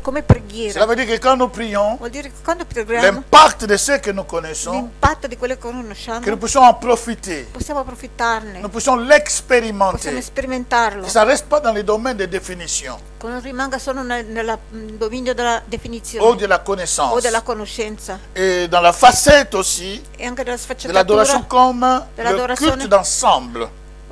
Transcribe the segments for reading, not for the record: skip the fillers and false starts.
come preghiera. Cela veut dire que quand nous prions, Vuol dire che quando preghiamo, l'impact de ce que nous connaissons, l'impatto di quello che conosciamo, que nous puissions en profiter, possiamo approfittarne, nous puissions possiamo l'expérimenter. sperimentarlo, Que ça ne reste pas dans les domaines de définition che non rimanga solo nel dominio della ou definizione de la o connaissance. della conoscenza, Et dans la facette aussi e anche della de l'adoration sfaccettatura comme le dell'adorazione, culte d'ensemble.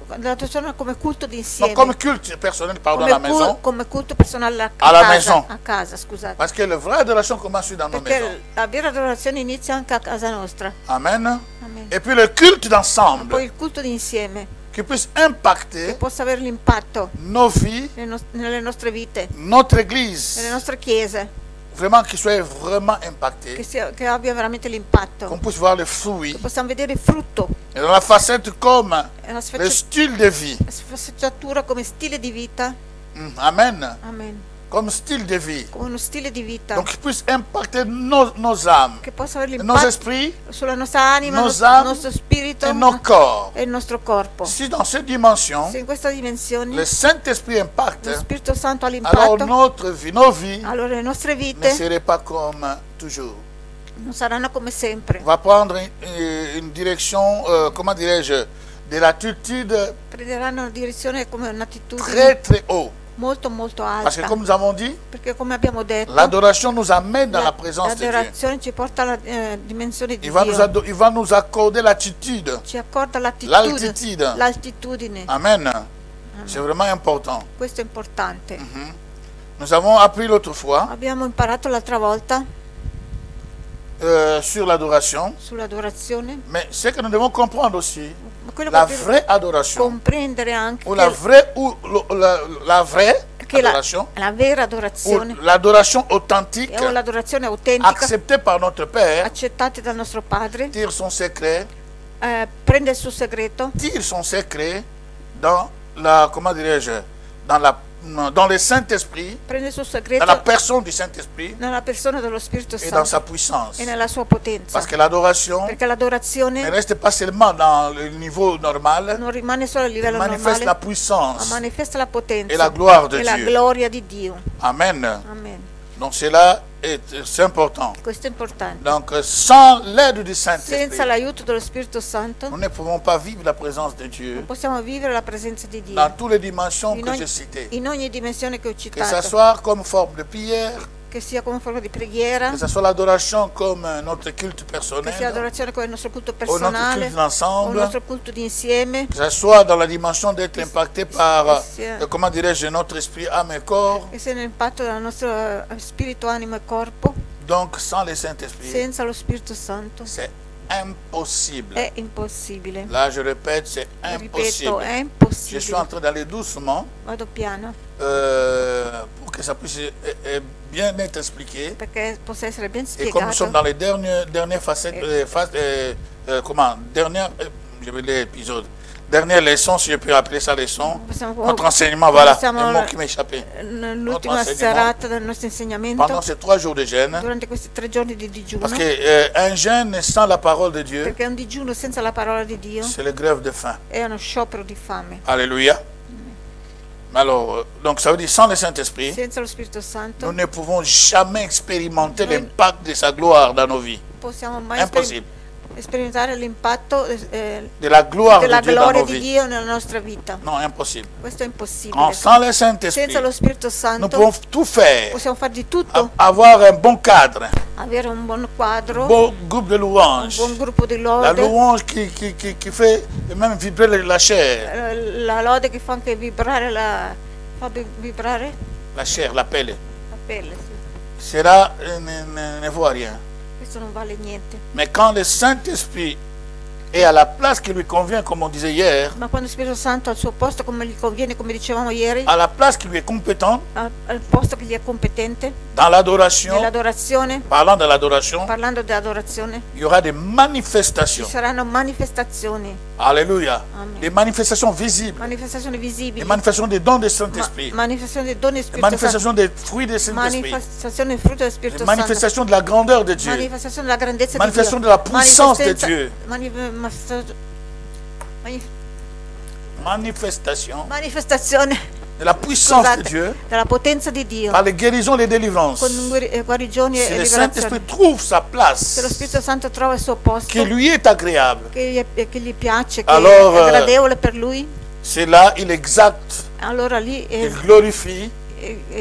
dell'adorazione come culto Non d'insieme, comme culte personnel, pardon, à la maison. come culto personale Alla maison. a casa, scusate. Parce que la vraie adoration commence dans nos maisons. Perché la vera adorazione inizia anche a casa nostra. Amen. Amen. Et puis le culte Poi d'ensemble il culto d'insieme, qui puisse che impacter possa avere l'impatto nos vies, nelle nostre vite, notre nelle église, nostre chiese, vraiment qu'il soit vraiment impacté, che abbia veramente l'impatto, qu'on puisse voir le che fruit. possiamo vedere il frutto, Et dans la facette comme e la le style de vie. sfaccettatura come stile di vita. Amen. Amen. Comme style de vie. Come uno stile di vita, Donc qu'il puisse impacter nos âmes, che possa avere nos l'impatto esprits sulla nostra anima, nos il âmes nostro spirito et nos corps. e il nostro corpo. Si dans cette dimension, Se in questa dimensione le Saint-Esprit lo impacte, Spirito Santo ha alors l'impatto, notre vie, nos vies allora le nostre ne vite seraient pas comme toujours. non saranno come sempre. On va prendre une direction, comment dirais-je, de l'attitude Prenderanno una direzione come un'attitudine très très haut. molto molto Parce que alta, comme nous avons dit, perché come abbiamo detto, l'adoration nous amène dans la présence de Dieu. l'adorazione ci porta alla dimensione di Il va Dio, il va nous accorder l'attitude. ci accorda L'altitude. l'altitudine. Amen. C'est vraiment important. Questo è importante. Nous avons appris l'autre fois Abbiamo imparato l'altra volta sur l'adoration, sull'adorazione, mais ce que nous devons comprendre aussi, ma quello la che vraie adoration, comprendere anche ou la vraie, la vraie che adoration, la vera ou adorazione l'adoration authentique, o l'adorazione autentica acceptée par notre Père, accettata dal nostro Padre, tire son secret, prende il suo segreto, tire son secret dans la, comment dirais-je, dans le Saint-Esprit, prende il suo dans segreto la personne du Saint-Esprit nella persona dello Spirito et dans sa Santo puissance. e nella sua potenza, Parce que l'adoration perché ne l'adorazione reste pas seulement dans le niveau normal, non rimane solo a livello manifeste la normale, ma puissance manifesta la potenza et la gloire de e la Dieu. gloria di Dio. Amen. Amen. Donc cela c'est important. Questo è importante. Donc sans l'aide du Senza Saint-Esprit, l'aiuto dello Spirito Santo nous ne pouvons pas vivre la présence de Dieu non possiamo vivere la presenza di Dio dans toutes les dimensions in que ogni, j'ai citées. in ogni dimensione che ho Que ce citato, soit comme forme de prière, che sia come forma di preghiera, que ce soit l'adoration comme notre culte che sia personnel, adorazione come il nostro culto ou notre personale culte o il d'ensemble, nostro culto di insieme, que ce soit dans la dimension d'être impacté par, sia- comment dirais-je, notre esprit, âme et corps. che sia nell'impatto del nostro spirito, anima e corpo. Donc sans le Saint-Esprit, Senza lo Spirito Santo c'est impossible. è impossibile. Là, je répète, c'est Ripeto, impossible. è Je suis en impossibile. train d'aller doucement Vado piano pour que ça puisse bien être expliqué. perché possa essere ben Et comme nous sommes spiegato. dans les dernières facettes, je vais l'épisode, dernière leçon, si je peux appeler ça leçon, notre enseignement, voilà, Siamo un mot qui m'échappait. L'ultima enseignement. serata del nostro insegnamento, Pendant ces 3 jours de jeûne, durante questi 3 giorni di digiuno, parce que un jeûne sans la parole de Dieu, perché un digiuno senza la parola di Dio c'est le grève de faim. è uno sciopero di fame. Alléluia. Alors, donc ça veut dire sans le Saint-Esprit, Senza lo Spirito Santo nous ne pouvons jamais expérimenter l'impact de sa gloire dans nos vies. non possiamo mai Impossible. sperimentare l'impatto De la gloire della de Dieu dans gloria nos di vies. Dio nella nostra vita. Non, impossible. Questo è impossibile. Sans le Saint-Esprit, Senza lo Spirito nous Santo pouvons tout faire. possiamo fare di tutto, Avoir un bon cadre, avere un buon un quadro, bon groupe de un louanges. buon gruppo di La lode, louange qui fait même vibrer la chair. la lode che fa anche vibrare vibrare La chair, la pelle. la pelle. Sì. Cela ne vaut rien. Questo non vale niente. Mais quand le Saint-Esprit est à la place qui lui convient, comme on disait hier, Ma quando lo Spirito Santo al suo posto, come gli conviene, come dicevamo ieri, à la place qui lui est compétent, al posto che gli è competente, dans l'adoration, nell'adorazione, parlant de l'adoration, parlando dell'adorazione, il y aura des ci manifestations. saranno manifestazioni, Alléluia. Amen. Des manifestations visibles. manifestazioni visibili, Des manifestations des dons du Saint-Esprit. manifestazioni dei doni del Des Spirito Santo, manifestations des fruits du Saint-Esprit. manifestazioni del frutto del Des Spirito Santo, manifestations de la grandeur de Dieu. manifestazione della grandezza di Manifestation Dio, de la puissance de Dieu. manifestazione Manifestation manifestazione de la puissance de Dieu, dalla potenza di Dio, par les guérisons, les délivrances. con guarigioni Si e le liberazioni. Saint-Esprit trouve sa Se lo place, Spirito Santo trova il suo posto, qui lui est agréable, che gli piace, che Allora, è gradevole per lui, c'est là il exalte, allora lì il glorifie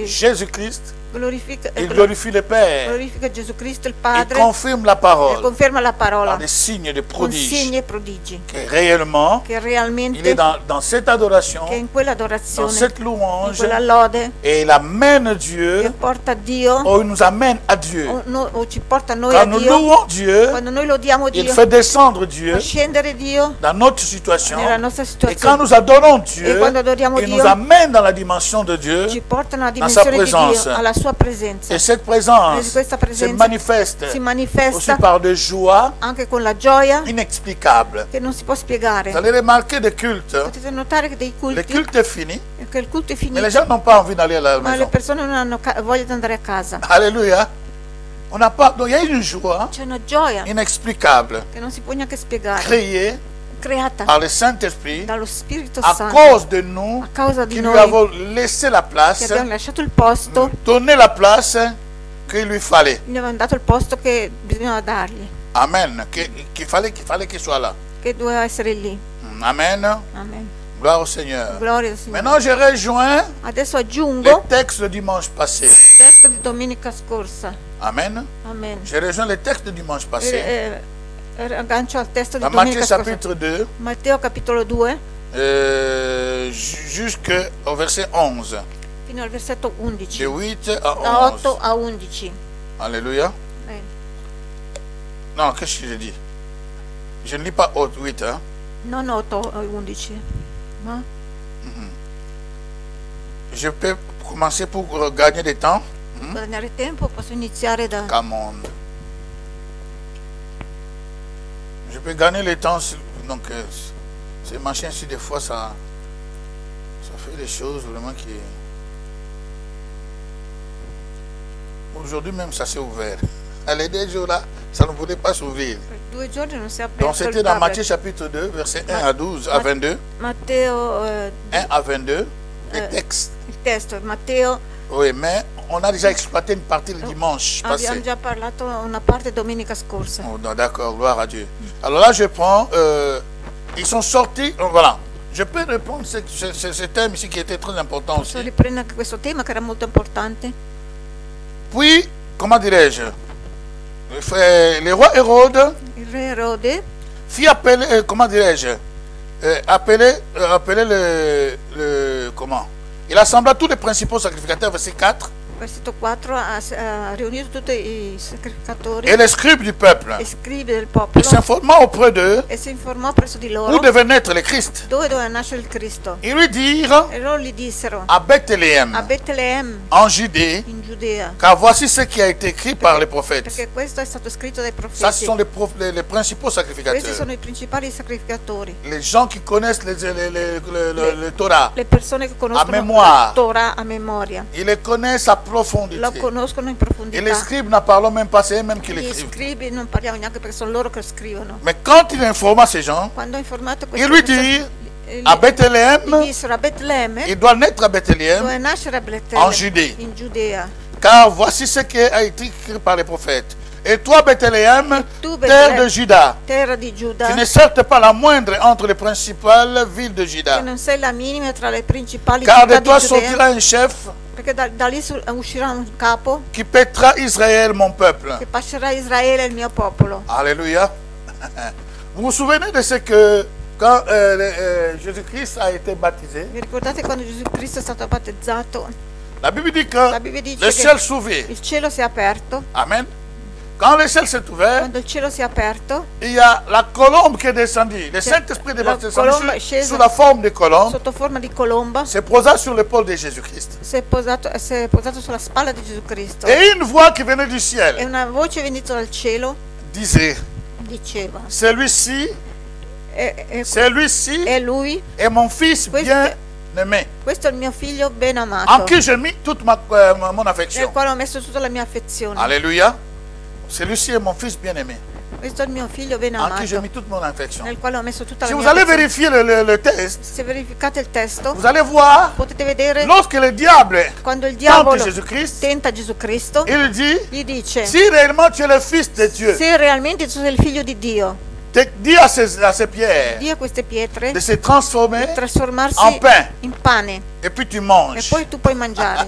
Jésus-Christ, glorifica il glorifie le Père, Gesù Cristo il il Padre confirme la e parole conferma la par parola des signes, des con segni prodiges, e prodigi, que réellement, che il realmente est dans cette adoration, che in quella dans adorazione, cette in louange, quella lode et il amène che Dieu, porta a Dio, ou il nous amène à Dieu. o ci porta noi a Quand nous Dio. louons Dieu, Quando noi lodiamo il Dio, fait descendre Dieu fa scendere Dio dans notre situation. nella nostra Et quand situazione nous adorons Dieu, E quando adoriamo il Dio, nous amène dans la dimension de Dieu. ci porta nella sa dimensione di presenza. Dio, alla sua presenza. Et cette E présence questa se presenza manifeste si aussi manifesta par des joies anche con la gioia inexplicables. che non si può spiegare. Vous allez remarquer des cultes. Potete notare che dei Le culti, culte est fini, che il culto è mais les finito, gens n'ont pas envie d'aller à la ma le maison. persone non hanno voglia di andare a casa. Alléluia. On n'a pas, donc il y a une joie C'è una gioia inexplicable che non si può neanche spiegare, créée creata par le Saint-Esprit dallo Spirito à Santo cause de nous a causa di qui lui noi avons laissé la che place, abbiamo lasciato il posto, donné la place qu'il lui fallait. gli avevamo dato il posto che bisognava dargli, Amen. Qu'il fallait qu'il soit là. che doveva essere lì. Amen. Amen. Gloire au Seigneur. Gloria al Signore. Maintenant, je rejoins Adesso les aggiungo textes du dimanche passé. il testo di domenica scorsa. Amen. Amen. Je rejoins les textes du dimanche passé. Aggancio al testo di Dans Matthieu domenica scorsa. chapitre 2, Matteo capitolo 2 jusqu'au verset 11. fino al versetto 11. De 8 à Da 8 11. a 11. Alléluia. Amen. Non, qu'est-ce que je dis? Je ne lis pas 8. Hein? Non 8 a 11. Ma Je peux commencer pour gagner du temps. guadagnare tempo posso iniziare da... Come on. Je peux gagner le temps. Donc, ces machines-ci, des fois, ça fait des choses vraiment qui... Aujourd'hui même, ça s'est ouvert. Les 2 jours là, ça ne voulait pas s'ouvrir. Per 2 giorni non si è aperto Donc, c'était il dans tablet. Matthieu chapitre 2, verset 1 à 12, à 22. Matteo 1 à 22, les textes. il testo, Matteo Oui, mais on a déjà exploité une partie le dimanche abbiamo passé. già parlato una parte domenica scorsa. Oh, non, d'accord, gloire à Dieu. Alors là, je prends, ils sont sortis, voilà. Je peux répondre ce thème ici qui était très important Posso aussi. riprendere anche questo tema che era molto importante. Puis, comment dirais-je, le roi Hérode Il re Erode fit appeler, comment dirais-je, appeler comment? Il assembla tous les principaux sacrificateurs, verset 4, versetto 4 ha riunito tutti i sacrificatori et les scribes du peuple. e scribi del Il popolo s'informa auprès d'eux e si informò presso di où loro devait naître le Christ. dove doveva nascere il Cristo. Ils lui dirent E loro gli dissero à Bethléem, a Betlemme en Judée, in Giudea, car voici ce qui a été écrit par les prophètes. perché questo è stato scritto dai Ça, ce profeti. sont les principaux Questi sacrificateurs. sono i principali sacrificatori, Les gens qui connaissent le Torah. le persone che conoscono memoria. la Torah a memoria, Ils les connaissent à profondité. lo conoscono in Et les profondità. scribes n'en parlons même pas, c'est eux-mêmes qui Gli l'écrivent. scribi non parliamo neanche perché sono loro che scrivono. Mais quand il informa ces gens, Quando ho informato il queste lui persone, dit à gli Bethléem, dissero a Betlemme il doit naître à Bethléem, dove nascere a en Betlemme Judée. in Giudea. Car voici ce qui a été écrit par les prophètes. Et toi, Bethléem, Tu, terre Betlemme, de Juda, terra di Giuda, tu n'es certes pas la moindre entre les principales villes de che Juda. non sei la minima tra le principali Car de città toi di Giudea, sortira un chef perché da lì uscirà un capo qui pètera Israël, mon peuple. che pascerà Israele, il mio popolo. Alléluia. Vous vous souvenez de ce que quand Jésus-Christ a été baptisé, Vi ricordate quando Gesù Cristo è stato battezzato? la Bible dit que La Bibbia dice le che ciel s'ouvrit. il cielo si è aperto. Amen. Quand le ciel s'est ouvert, Quando il cielo si è aperto, il y a la colombe qui est descendue. Le Saint-Esprit est la descendu colombe è scesa sous la forme de colombe, sotto forma di colomba, s'est posé sur l'épaule de Jésus-Christ. si è posato sulla spalla di Gesù Cristo. Et une voix qui venait du E ciel una voce venuta dal cielo disait, diceva: celui-ci, celui-ci è lui, est mon fils Questo- bien-aimé, questo è il mio figlio ben en amato, qui j'ai mis toute mon nel affection. quale ho messo tutta la mia affezione. Alléluia. Celui-ci est mon fils bien-aimé. Questo è il mio figlio ben en qui j'ai amato, mis toute mon affection. nel quale ho messo tutta Si la vous mia allez affezione. vérifier le test, Se verificate il testo, vous allez voir, potete vedere lorsque le diable quando il tente diavolo Jésus-Christ, tenta Gesù Cristo, il dit, gli dice: si réellement tu es le Fils de Dieu, se realmente tu sei il figlio di Dio, dis à ces pierres di a queste pietre de se transformer di trasformarsi en pain, in pane et puis tu e manges. poi tu puoi mangiare.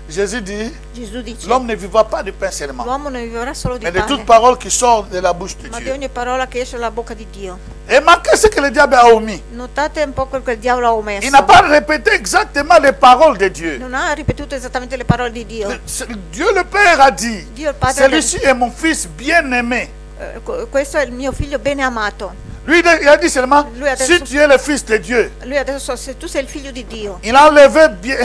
Jésus dit, Gesù dice: l'homme ne vivra pas de pain seulement, l'uomo non vivrà solo di mais de toute pane, parole qui sort de la bouche de ma di Dieu. ogni parola che esce dalla bocca di Dio. Et marquez ce que le diable a omis. Notate un po' quel che il diavolo ha Il omesso. n'a pas répété exactement les paroles de Dieu. Non ha ripetuto esattamente le parole di Dio. Dieu le Père a dit, Dio il Padre celui-ci est mon fils bien-aimé. questo è il mio figlio bene amato. Lui, il a dit seulement, Lui a si detto- tu es le fils de Dieu. Lui adesso, se tu sei il figlio di Dio, Il a enlevé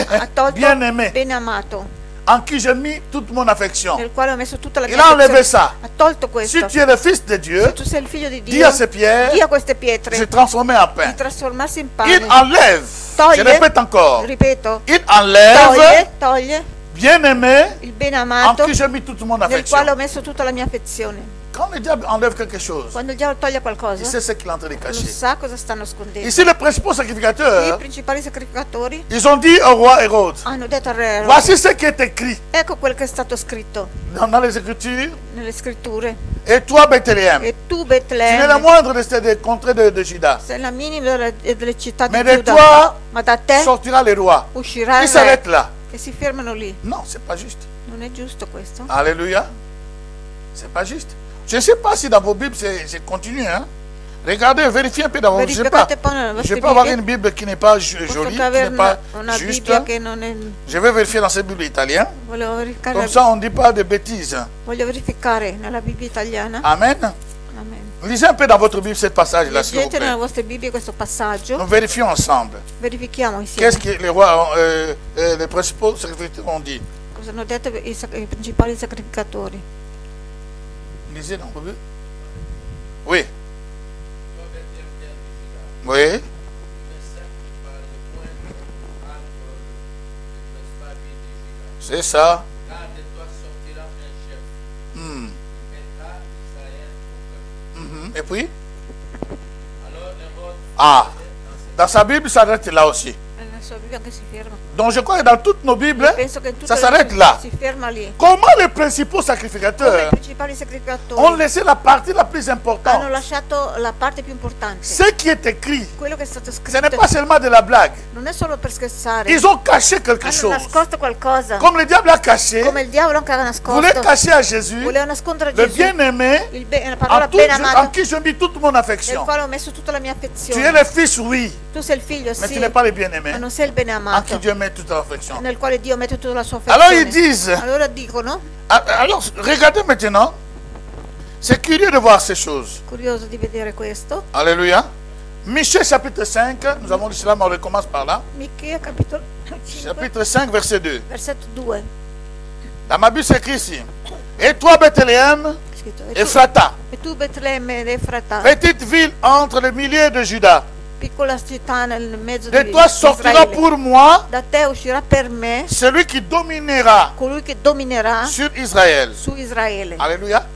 ha tolto bien-aimé, bene amato, en qui j'ai mis toute mon affection. nel quale ho messo tutta la Il mia a enlevé affezione. ça. Ha tolto Si questo. tu es le fils de Dieu, Se tu sei il figlio di dis Dio, à ces pierres di a queste de se pietre transformer en di pain. trasformarsi in Il pane. enlève, je Toglie, répète encore, ripeto, il enlève toglie bien-aimé, il bene en amato qui j'ai mis toute mon nel affection. quale ho messo tutta la mia affezione. Quand le diable enlève quelque chose, Quando il diavolo toglie il qualcosa, sait ce qu'il est en train de non cacher. sa cosa sta nascondendo. Ici, les principaux I sacrificateurs, principali sacrificatori ils ont dit au roi Hérode, hanno detto al re Erode, voici ce qui est écrit ecco quel che è stato scritto dans les Écritures. nelle scritture. Et toi, Bethléem, E tu, tu n'es la Betlemme, moindre des contrées de Juda. sei la minima delle città di Mais de Giuda, toi ma da te sortira le roi. uscirà Il il s'arrête re. là. E si fermano lì. Non, c'est pas juste. Non è giusto questo? Alléluia. C'est pas juste. Je ne sais pas si dans vos Bibles c'est continu. Hein? Regardez, vérifiez un peu dans vos Bibles. Je ne Verificate poi nelle vostre peux avoir Bibbie. une Bible qui n'est pas jolie, Posso qui avere n'est pas una juste. Bibbia che non è... Je vais vérifier dans cette Bible italienne. Volevo verificare, Comme ça, on ne dit pas de bêtises. voglio verificare nella Bibbia italiana. Amen. Amen. Lisez un peu dans votre Bible ce passage-là, s'il vous Leggete plaît. nelle vostre Bibbie questo passaggio. Nous vérifions ensemble. Verifichiamo insieme. Qu'est-ce que les rois, les principaux sacrificateurs ont dit? Cosa hanno detto i principali sacrificatori. Lisez dans vos Bibles. Oui. Oui. C'est ça. Hmm. Mhm. Et puis? Ah. Dans sa Bible, ça s'arrête là aussi. Nella sua Bibbia anche si ferma. Donc je crois que dans toutes nos Bibles, Penso che in tutte ça le s'arrête Bibbie là. si ferma lì. Comment les principaux Come i sacrificateurs principali sacrificatori ont laissé la partie la plus hanno importante? lasciato la parte più importante. Ce qui est écrit, Quello che è stato ce scritto n'est pas seulement de la blague. non è solo per scherzare. Ils ont caché quelque Hanno chose. nascosto qualcosa. Comme le diable a caché, Come il diavolo anche aveva voulait nascosto. cacher à Jésus Voleva nascondere le Gesù. bien-aimé La en, parola ben en amato, qui je mis toute mon nel affection. quale ho messo tutta la mia Tu es affezione. le fils, oui, Tu sei il figlio, mais tu sì, n'es pas le bien-aimé ma non sei il bene en qui amato, Dieu met toute l'affection. nel quale Dio mette tutta la sua Alors ils affezione. disent, Allora dicono, alors regardez maintenant, c'est curieux de voir ces choses. curioso di vedere questo, Alléluia. Michée chapitre 5, nous avons lu cela, mais on recommence par là. Michea capitolo 5, Chapitre 5, verset 2. versetto 2. Dans ma Bible, c'est écrit ici. Et toi, Bethléem, Scritto, Ephrata, e tu Betlemme ed Efrata, petite ville entre les milliers de Juda, piccola città nel mezzo de di toi sortira Israele, pour moi da te uscirà per me celui qui dominera colui che dominerà sur Israël. su Israele. Alléluia.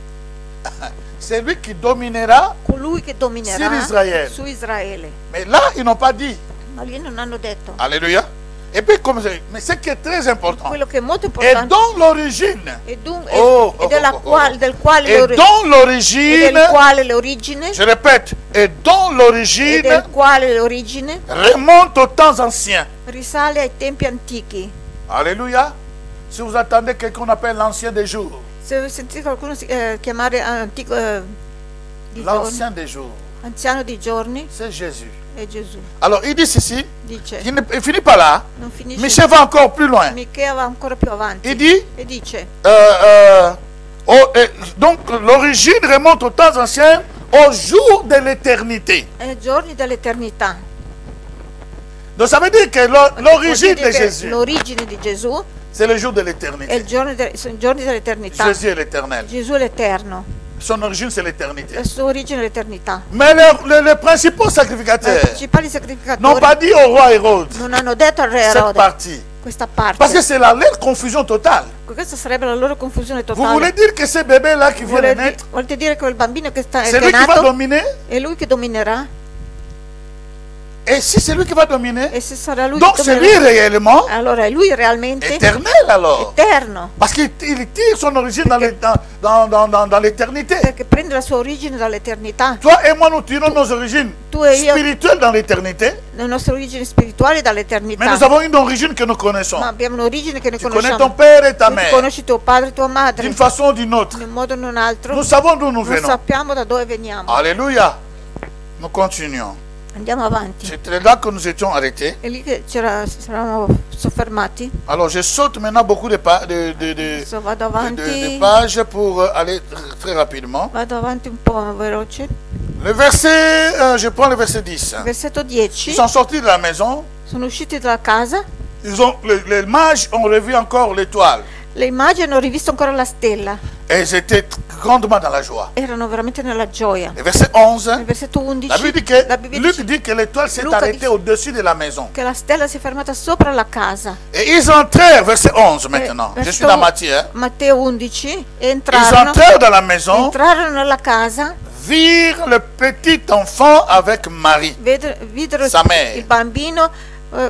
C'est lui qui dominera. Colui che dominerà Sur Israele. su Israele. Mais là, ils n'ont pas dit. Ma lì non hanno detto. Alléluia. Et puis, comme mais ce qui est très important, Quello che è molto et importante dont l'origine, e Oh, e della oh, oh, quale, del quale et l'ori- dont e l'origine, del quale l'origine je répète, et dont e l'origine del quale l'origine remonte aux temps anciens. risale ai tempi antichi. Alléluia. Si vous attendez quelqu'un qu'on appelle l'ancien des jours, Se sentite qualcuno chiamare antico di giorni, l'ancien des jours, anziano di giorni, c'est Jésus. è Gesù. Alors, il dit ceci, Dice, il ne finit pas là. non finisce. Michel va encore plus loin. Michea va ancora più avanti Il dit, e dice, donc l'origine remonte aux temps anciens, au jour de l'éternité. ai giorni dell'eternità. Donc ça veut dire que l'origine Vuol dire de che Jésus, l'origine di Gesù c'est le jour de è l'éternité. il giorno sono i giorni dell'eternità. Jésus est l'éternel. Gesù è l'Eterno, Son origine, c'est l'éternité. la sua origine è l'eternità. Mais les principaux Ma i sacrificateurs principali n'ont sacrificatori pas dit au roi Hérode non hanno detto al re cette Erode partie. questa parte. Parce que c'est la leur confusion totale. Questa sarebbe la loro confusione Vous totale. voulez dire que ce bébé-là qui vient de naître, Volete dire che quel bambino che c'est è lui qui va nato dominer? è lui che dominerà? Et si c'est lui qui va dominer, E se sarà lui donc che c'est lui dominerà, réellement allora è lui realmente éternel alors. eterno, Parce qu'il tire son origine dans l'éternité. perché prende la sua origine dall'eternità. Toi et moi, nous tirons nos origines Tu e io spirituelles dans l'éternité, le nostre origini spirituali mais dall'eternità. nous avons une origine que nous connaissons. Ma abbiamo un'origine che noi Tu connais conosciamo. ton père et ta Tu mère, conosci tuo padre e tua madre, d'une façon ou d'une autre. in un modo o in un altro. Nous savons d'où nous Non venons. sappiamo da dove veniamo. Alléluia. Nous continuons. Andiamo avanti. C'était là que nous étions arrêtés. È lì che ci eravamo soffermati. Alors je saute maintenant beaucoup de Adesso vado avanti. pages pour aller très rapidement. Vado avanti un po' veloce. Le verset, je prends le verset 10. Versetto 10. Ils sont sortis de la maison. Sono usciti dalla casa. Les mages ont revu encore l'étoile. Le immagini hanno rivisto ancora la stella. Et ils étaient grandement dans la joie. Erano veramente nella gioia. Le verset 11, Nel versetto 11 la Bible dit que, la Bibbia Luc dice dit que l'étoile s'est Luca arrêtée dice au-dessus de la maison. che la stella si è fermata sopra la casa. Et ils entrèrent, verset 11 maintenant. Je suis dans Matthieu. Matteo 11. Ils Entrarono entrèrent dans la maison, entrarono nella casa, virent le petit enfant avec Marie, videro sa mère. il bambino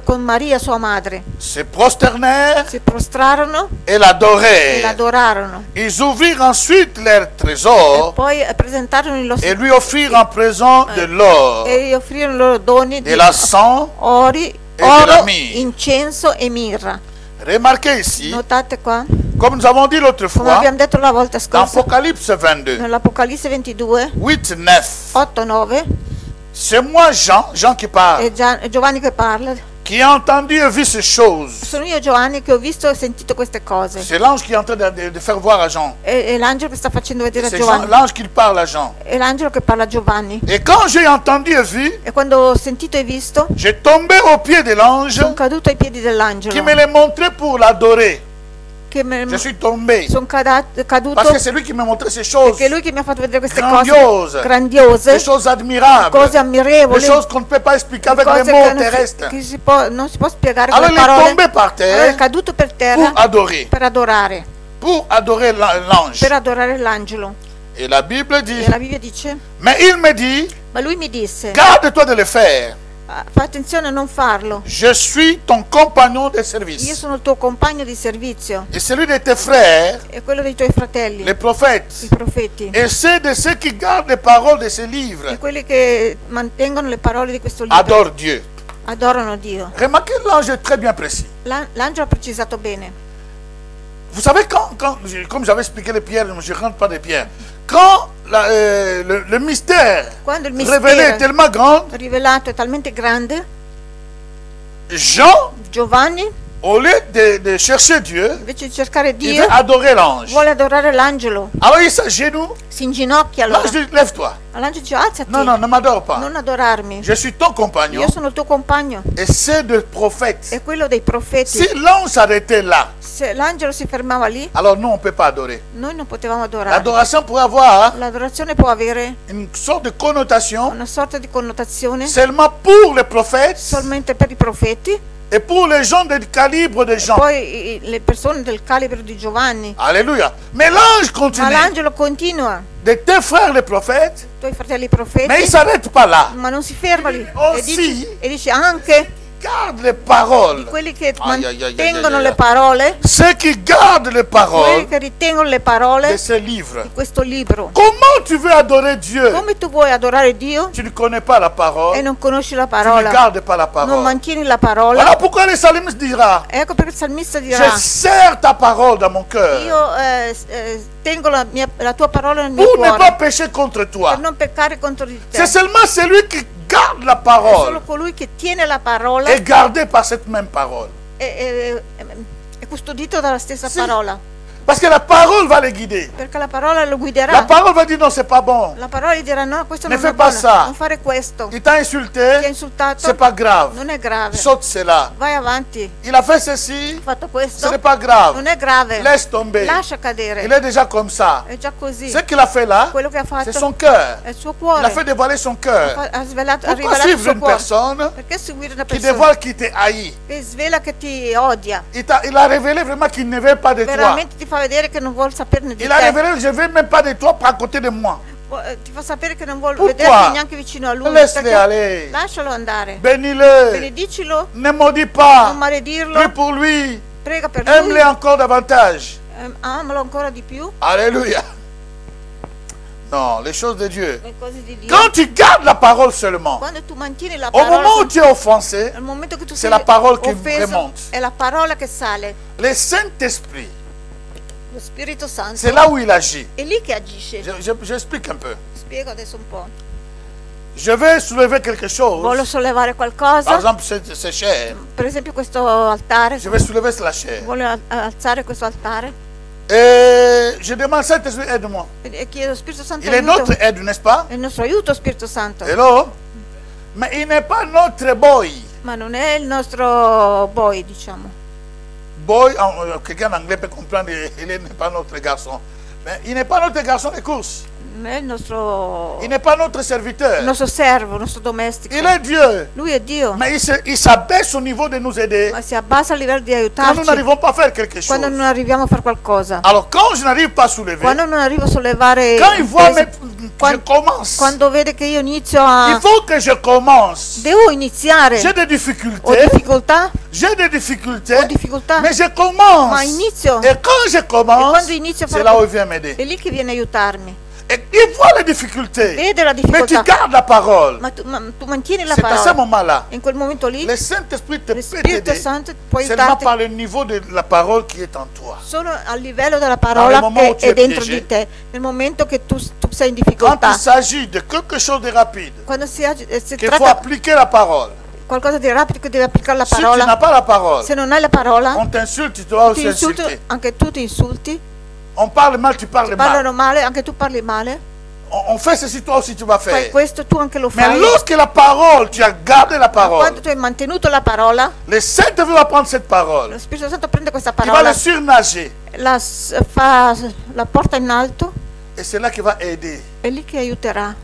con Maria sua madre. Se prosternèrent Si prostrarono et e l'adorèrent. l'adorarono. Ils ouvrirent ensuite leur E trésor poi presentarono il loro et lui offrirent en présent de l'or, e gli offrirono i loro doni de di l'encens. ori, de la oro, myrrhe. incenso e mirra. Remarquez ici, Notate qua, comme nous avons dit l'autre come fois, abbiamo detto la volta dans scorsa, Apocalypse 22, nell'Apocalisse 22, 8, 9, 8-9, c'est moi Jean qui parle, è Giovanni che parla. qui a entendu et vu ces choses. Sono io Giovanni che ho visto e sentito queste cose. C'est l'ange qui est en train de faire voir à Jean. È l'angelo che sta facendo vedere a C'est Giovanni. l'ange qui parle à Jean. È l'angelo che parla a Giovanni. Et quand j'ai entendu et vu, E quando ho sentito e visto, j'ai tombé aux pieds de l'ange sono caduto ai piedi qui dell'angelo. me les montrait pour l'adorer. Che Je suis tombé. sono caduto Parce que c'est lui qui me montrait ces choses. perché è lui che mi ha fatto vedere queste Grandiose. cose grandiose, Des choses admirables. cose Des ammirevoli, choses qu'on ne peut pas expliquer avec cose les mots che terrestres. non si può spiegare Alors con il le est parole. tombé par Allora è terre caduto per terra pour adorer. per adorare L'ange. l'angelo. Et la Bible dit, E la Bibbia dice, mais il me dit, ma lui mi disse, garde-toi de le faire. fa attenzione a non farlo. Je suis ton compagnon de Io service. sono il tuo compagno di servizio Et celui de tes frères, e quello dei tuoi fratelli, les prophètes. i profeti, Et c'est de ceux qui gardent les paroles de ce livre. e quelli che mantengono le parole di questo libro. Adore Dieu. Adorano Dio. Remarquez, l'ange est très bien précis. L'angelo ha precisato bene. Vous savez, comme j'avais expliqué les pierres, je ne rentre pas des pierres. Quand le mystère Quando il révélé est mistero tellement grand, rivelato è talmente grande, Jean, Giovanni, au lieu de chercher Dieu, invece di cercare il Dio, veut adorer l'ange. vuole adorare l'angelo. Alors il s'agenouille. Si inginocchia allora. L'ange dit, lève-toi. L'angelo dice, alzati, Non, non, ne m'adore pas. non adorarmi. Je suis ton compagnon Io sono il tuo compagno. et c'est de prophète. È quello dei profeti. Si l'ange s'arrêtait là, Se l'angelo si fermava lì, alors nous, on ne peut pas adorer. noi non potevamo adorare. L'adoration pourrait avoir L'adorazione può avere une sorte de connotation una sorta di connotazione seulement pour les prophètes solamente per i profeti, et pour les gens du calibre de Jean. poi le persone del calibro di Giovanni. Alléluia. Mais l'ange Ma continue. l'angelo continua, De tes frères les prophètes, i tuoi fratelli mais il ne profeti, s'arrête pas là. ma non si ferma lì. Aussi. E dice anche Garde les paroles. quelli che Ai, ai, ai, ai, mantengono ai, ai. le parole, Ceux qui gardent les quelli paroles che ritengono le de parole ce livre. di questo libro. Comment tu veux adorer Dieu? Come tu vuoi adorare Dio Tu ne connais pas la e parole. non conosci la Tu ne parola, gardes pas la non parole. mantieni la parola? Voilà pourquoi le psalmiste dira, Ecco perché il salmista je dirà, serre ta parole dans mon cœur io tengo la tua parola nel mio pour ne pas cuore pécher contre toi. per non peccare contro di te. C'est seulement celui qui garde la È solo parole colui che tiene la parola est gardé par cette même parole. è custodito dalla stessa parola. Parce que la parole va les guider. Perché la parola lo La guiderà. parole va dire non, c'est pas bon. La parola gli dirà no, questo Ne non fais è pas buono, ça. non fare questo. Il t'a Ti ha insulté, insultato, c'est pas grave. non è grave. Saute cela. Vai avanti. Il a fait ceci, Ha fatto ce questo, n'est pas grave. non è grave. Laisse tomber. Lascia cadere. Il est déjà comme ça. È già così. Ce qu'il a fait là, Quello che ha c'est fatto son cœur. è il suo Il cuore. a fait dévoiler son cœur. Ha svelato, ha Pourquoi rivelato il suivre suo une cuore. personne Perché seguire una qui persona dévoile qui te haït? che svela che ti odia? Il a révélé vraiment qu'il ne veut pas de toi. Veramente ti fa vedere che non vuol saperne di Il a te. révélé, je ne veux même pas de toi à côté de moi. Ti fa sapere che non vuole Pourquoi? vederti neanche vicino a lui. Laisse-le Perché aller. lascialo andare. Bénis-le. Benedicilo, Ne maudis non pas. maledirlo, Prie pour lui. prega per Aime-le lui, encore davantage. amalo ancora di più. Alléluia. Non, les choses de Dieu. Le cose di Dio. Quand tu gardes la parole seulement, Quando tu mantieni la au moment parola, où tu es offensé, nel momento che tu c'est sei la parole qui offeso, remonte. è la parola che sale. Le Saint-Esprit, Lo Spirito Santo c'est là où il agit. è lì che agisce. J'explique un peu. Spiego adesso un po'. Je vais soulever quelque Voglio chose. sollevare Par qualcosa, exemple, ces chairs. per esempio questo altare. Je vais soulever la chair. Voglio alzare questo altare Et je demande, Saint-Esprit, aide-moi. e chiedo Spirito Santo Il est aiuto. notre aide, n'est-ce pas? È il nostro aiuto, Spirito Santo. Hello? Mais il n'est pas notre boy. Ma non è il nostro boy, diciamo. Boy, quelqu'un en anglais peut comprendre, il n'est pas notre garçon. Mais il n'est pas notre garçon de course. Non è il nostro Il n'est pas notre serviteur. servo, il nostro domestico. Il est Dieu. Lui è Dio. Mais il s'abaisse au niveau de nous aider Ma si abbassa a livello di quand nous aiutarci n'arrivons pas à faire quelque chose. quando non arriviamo a fare qualcosa. Alors quand je n'arrive pas à soulever, Quando non arrivo a sollevare, quand il voit pesi, que je commence, quando vede che io inizio il a... faut que je commence. Devo iniziare. J'ai des Ho difficultés, difficoltà, j'ai des difficultés, mais je ma commence. inizio. Et quand je E commence, quando inizio a c'est fare là où il vient m'aider. è lì che viene a aiutarmi. Et il voit les difficultés, Vede la mais tu difficoltà, gardes la parole. ma tu mantieni la C'est à ce parola. moment-là. In quel momento lì, Le Saint-Esprit te lo peut Spirito t'aider Santo può seulement aiutarti par le niveau de la parole qui est en toi. solo a livello della parola moment où che tu è es dentro piégé. di te. Nel momento che tu sei in Quand difficoltà, il s'agit de quelque chose de rapide, quando si qu'il faut tratta appliquer la parole. qualcosa di rapido che devi applicare la Si tu parola, n'as pas la parole, se non hai la parola, on t'insulte, tu dois ti aussi insulti, insulter. anche tu ti insulti, On parle mal, tu parles mal. parlano male, anche tu parli male, On fait ceci, toi aussi tu vas fai faire. questo, tu anche lo Mais fai. lorsque la parole, tu as gardé la Quando parole, tu hai mantenuto la parola, le Saint-Esprit va prendre cette lo parole. Spirito Santo prende questa Il va parola, le surnager. la porta in alto, Et c'est là qu'il va aider è lì che aiuterà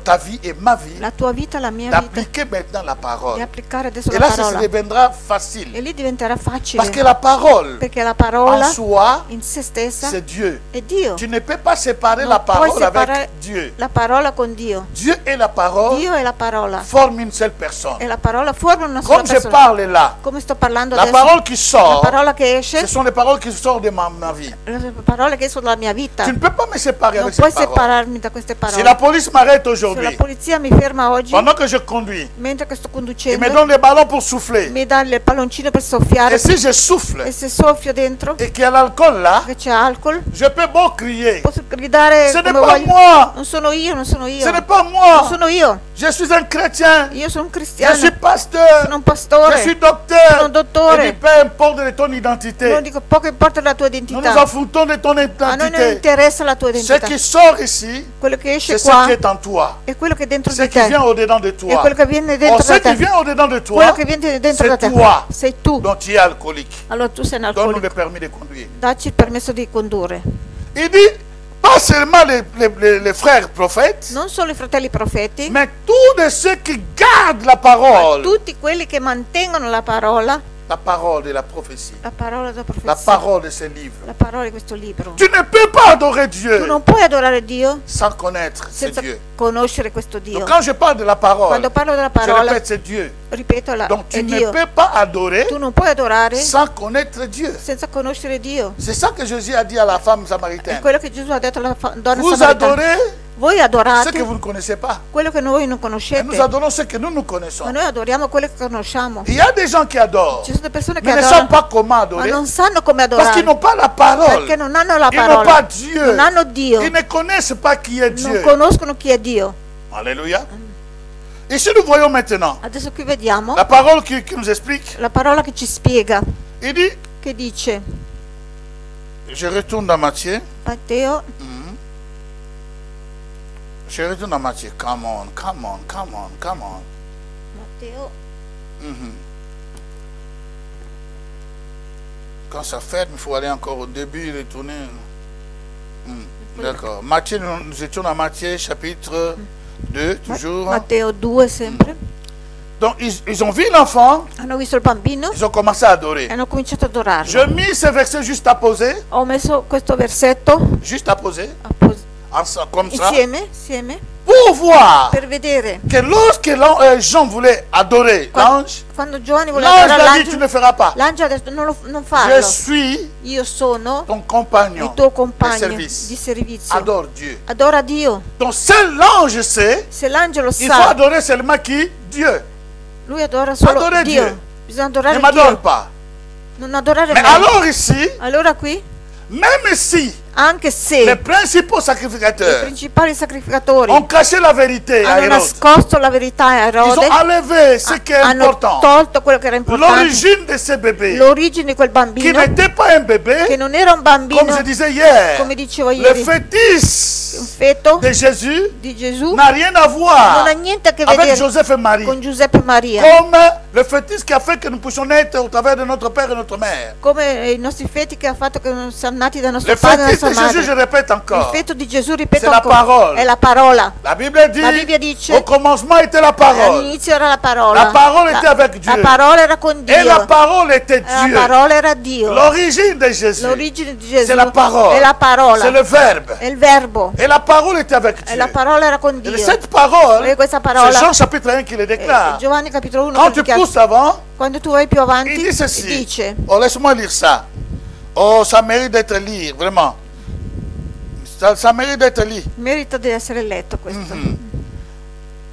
ta vie et ma vie la tua vita, la mia vita, d'appliquer maintenant la di parole. applicare adesso Et la là, ça parola. deviendra E facile. lì diventerà facile, Parce que la parole, perché la en parola soi, in se stessa c'est Dieu. è Dio. Tu ne peux pas séparer Non la puoi parole separare avec Dieu. la parola con Dio. Dieu et la parole Dio è la parola forment une seule personne. e la parola formano una sola Comme je persona. parle là, Come sto parlando la adesso, parole qui la sort, parola che esce, ce sont les paroles qui sortent de ma vie. le parole che escono dalla mia vita. Tu ne peux pas me séparer Non avec puoi ces paroles. separarmi da queste Si parole. la police m'arrête Se la aujourd'hui, polizia mi ferma oggi, pendant que je conduis, mentre che sto il conducendo, me donne les ballons pour souffler. mi dà il palloncino per soffiare, Et si je souffle e se soffio dentro, et qu'il y a l'alcool là, che c'è alcol, je peux beau crier. posso gridare Ce n'est come pas voglio. moi. Non sono io, non sono io. Ce n'est pas Non moi. sono io. Je suis un chrétien. Io sono un Je cristiano. suis pasteur. Sono un pastore. Je suis docteur. Sono dottore. Et peu importe de ton identité. Non dico poco importa la tua Nous identità. nous en foutons de ton A noi non identité. interessa la tua Ce identità. qui sort ici, Quello che esce c'est ce qua qui est en toi. è quello che è dentro Ce di qui te. vient au-dedans de È toi. quello che viene Or, dentro ce di qui te. vient au-dedans de Quello toi, che viene dentro c'est di te. toi Sei tu. dont tu es alcoolique. Allora tu sei un Donne-nous alcolico. le permis de conduire. Dacci il permesso di condurre. Il dit, pas seulement les frères prophètes, Non solo i fratelli profeti, mais tous ceux qui gardent la ma parole. tutti quelli che mantengono la parola La parole de la prophétie. della La profezia, parole de ce livre. la parola di questo libro. Tu ne peux pas adorer Tu Dieu non puoi adorare Dio sans connaître ce senza Dieu. conoscere questo Dio. Donc quand je parle de la parole, Quando parlo della je parola, répète, c'est Dieu. ripeto, Donc è tu ne Dio. peux pas adorer Tu non puoi adorare sans connaître Dieu. senza conoscere Dio. C'est ça que Jésus a dit à la femme È samaritaine. quello che Gesù ha detto alla donna Vous samaritana. adorez Voi ce adorate que vous ne connaissez pas. quello che voi non Et conoscete, nous adorons ce que nous connaissons. ma noi adoriamo quello che conosciamo. Il y a des gens qui adorent, Ci sono delle persone che mais ne savent adorano, pas comment ma adorer. non sanno come Parce qu'ils adorare, n'ont pas la parole. perché non hanno la Ils n'ont pas parola, Dieu. non hanno Dio, Ils ne connaissent pas qui est non Dieu. conoscono chi è Dio. Alléluia. Ici, nous voyons maintenant Adesso qui vediamo la parole qui nous explique. la parola che ci spiega, Il dit, che dice: Je retourne dans Matthieu. Matteo, Je retourne dans Matthieu. Come on, come on, come on, come on. Matteo, Quand ça ferme, il faut aller encore au début, retourner. D'accord. Matthieu, nous étions dans Matthieu chapitre 2, toujours. Matteo 2 sempre. Donc, ils ont vu l'enfant, Hanno visto il bambino ils ont commencé à adorer. e hanno cominciato ad adorarlo. Je mis ce verset juste à poser, Ho messo questo versetto juste à poser, comme ça, insieme pour voir per vedere. que lorsque Jean voulait adorer l'ange, Quando Giovanni voleva l'ange adorare l'a dit, tu ne l'angelo, feras pas. l'angelo ha detto non Je farlo. suis Io sono ton compagnon il tuo de compagno service. di servizio. Adore Dieu. Adora Dio. Donc seul l'ange sait, Se l'angelo il faut sa, adorer seulement qui? Dieu. lui adora solo Adorare Dio. Dio. Bisogna Ne adorare m'adore Dio, pas. non adorare Mais me. alors ici, Allora qui, même si anche se les principaux i sacrificateurs principali sacrificatori ont caché la vérité à hanno Hérode, nascosto la verità a ils ont Erode, enlevé ce qui est hanno important. tolto quello che era importante, L'origine de ce bébé, l'origine di quel qui bambino, n'était pas un che bébé, non era un bambino, comme je disais hier, come dicevo le ieri, un fœtus feto de Jésus di Gesù n'a rien à non voir ha niente a che avec vedere Joseph et Marie. con Giuseppe e Maria, Comme le fœtus qui a fait que nous puissions naître au travers de notre père et notre mère. come i nostri feti che ha fatto che non siamo nati da nostro Le padre e fœtus nostra de Jésus, je madre. répète Il encore, feto di Gesù, ripeto c'est la ancora, parole. è la parola. La Bible dit, La Bibbia dice, au commencement était la parole. all'inizio era la parola. La parole était avec Dieu. La parola era con Dio. Et la parole était La Dieu. parola era Dio. L'origine de Jésus, L'origine di Gesù c'est la parole. è la parola. C'est le verbe. È il verbo. Et la parole était avec E Dieu. la parola era con Dio. Et cette parole, E questa c'est parola, Jean chapitre 1 qui le déclare. Giovanni capitolo 1, Quand tu pousses avant, quando tu vai più avanti, il dit ceci. dice, Oh, laisse-moi lire ça. Oh, ça mérite d'être lu, vraiment. Ça mérite d'être lu. merita di essere letto questo.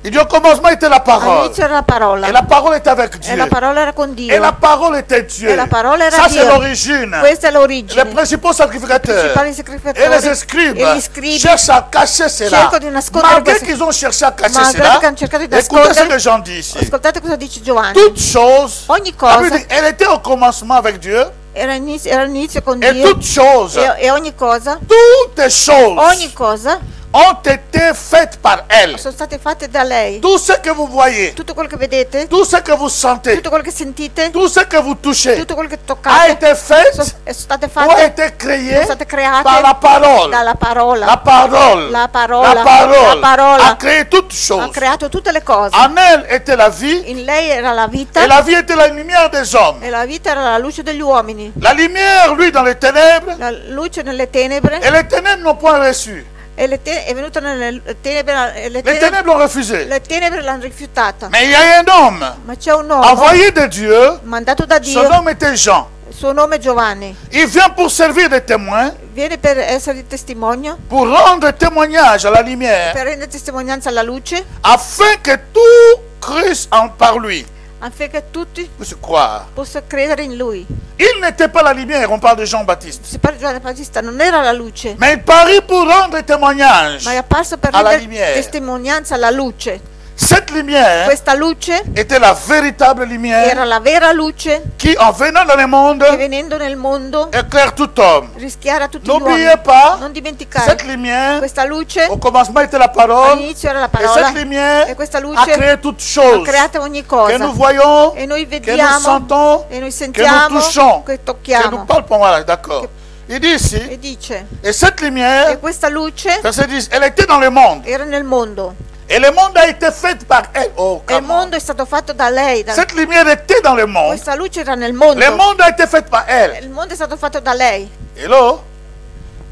Il dit au commencement était la parole. All'inizio era la parola. Et la parole était avec Dieu. E la parola era con Dio. Et la parole était Dieu. E la parola era Ça, Dio. c'est l'origine. Questa è Les l'origine. principaux I sacrificateurs principali et sacrificatori les scribes e gli scribi cherchent à cacher cela. cercano di nascondere Malgré questo. qu'ils ont cherché à cacher Malgrado cela, che hanno cercato di écoutez ce nascondere. que Jean dit ici. Ascoltate cosa dice Giovanni. Toutes choses, Ogni la Bible cosa dit, elle était au commencement avec Dieu, era all'inizio con et Dio. toutes choses, E ogni cosa, toutes choses ogni cosa ont été faites par elle. sono state fatte da lei. Tout ce que vous voyez, Tutto quello che vedete, tout ce que vous sentez, tutto quello che sentite, tout ce que vous touchez tutto quello che a toccate été fait sono state ou a fatte, été créé sono state create par la parole. dalla parola. La parole, La parola, la parole la parola a créé toutes ha choses. creato tutte le cose. En elle était la vie, In lei era la vita et la vie était la lumière des hommes. e la vita era la luce degli uomini. La lumière, lui, dans les ténèbres, La luce nelle tenebre et les ténèbres n'ont point reçu. e è venuta nelle tenebre e Les ténèbres l'ont refusé. le tenebre l'hanno rifiutata. Mais il y a un homme Ma c'è un uomo envoyé de Dieu, mandato da son Dio, nom était Jean. il suo nome è Giovanni. Il vient pour servir de témoin, Viene per essere di testimonio, pour rendre témoignage à la lumière, per rendere testimonianza alla luce, afin que tout crisse par lui. affinché tutti Vous croire. possano credere in lui. Il n'était pas la lumière, on parle de Jean-Baptiste. Si parla di Giovanni Battista, non era la luce, Mais il parut pour rendre témoignage. ma è apparso per alla rendere lumière. testimonianza alla luce. Cette lumière Questa luce était la véritable lumière era la vera luce qui, en venant dans le monde, che venendo nel mondo éclaire tout homme. rischiara tutti gli uomini. N'oubliez pas, Non dimenticare, cette lumière, questa luce au commencement était la parole, all'inizio era la et parola cette lumière e questa a luce créé toutes ha choses creato ogni que cosa nous voyons, e noi que nous vediamo sentons, e noi que nous sentiamo, touchons, che que nous tocchiamo. palpons. Voilà, d'accord. Il dit ici, E dice et cette che lumière, questa luce verset 10, elle était dans le monde. era nel mondo Et le monde a été fait par elle. Oh, e il come on. mondo è stato fatto da lei. Cette lumière était dans le monde. Questa luce era nel mondo. Le monde a été fait par elle. Il mondo è stato fatto da lei. Hello?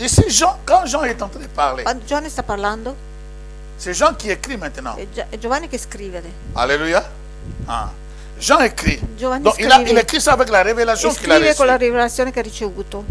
Ici, Jean, quand Jean est en train de parler, Quando Giovanni sta parlando, c'est Jean qui écrit maintenant. è Giovanni che scrive. Alléluia. Ah. Jean écrit. Giovanni Donc scrive. il écrit ça avec la révélation E qu'il a scrive reçue. con la rivelazione che ha ricevuto.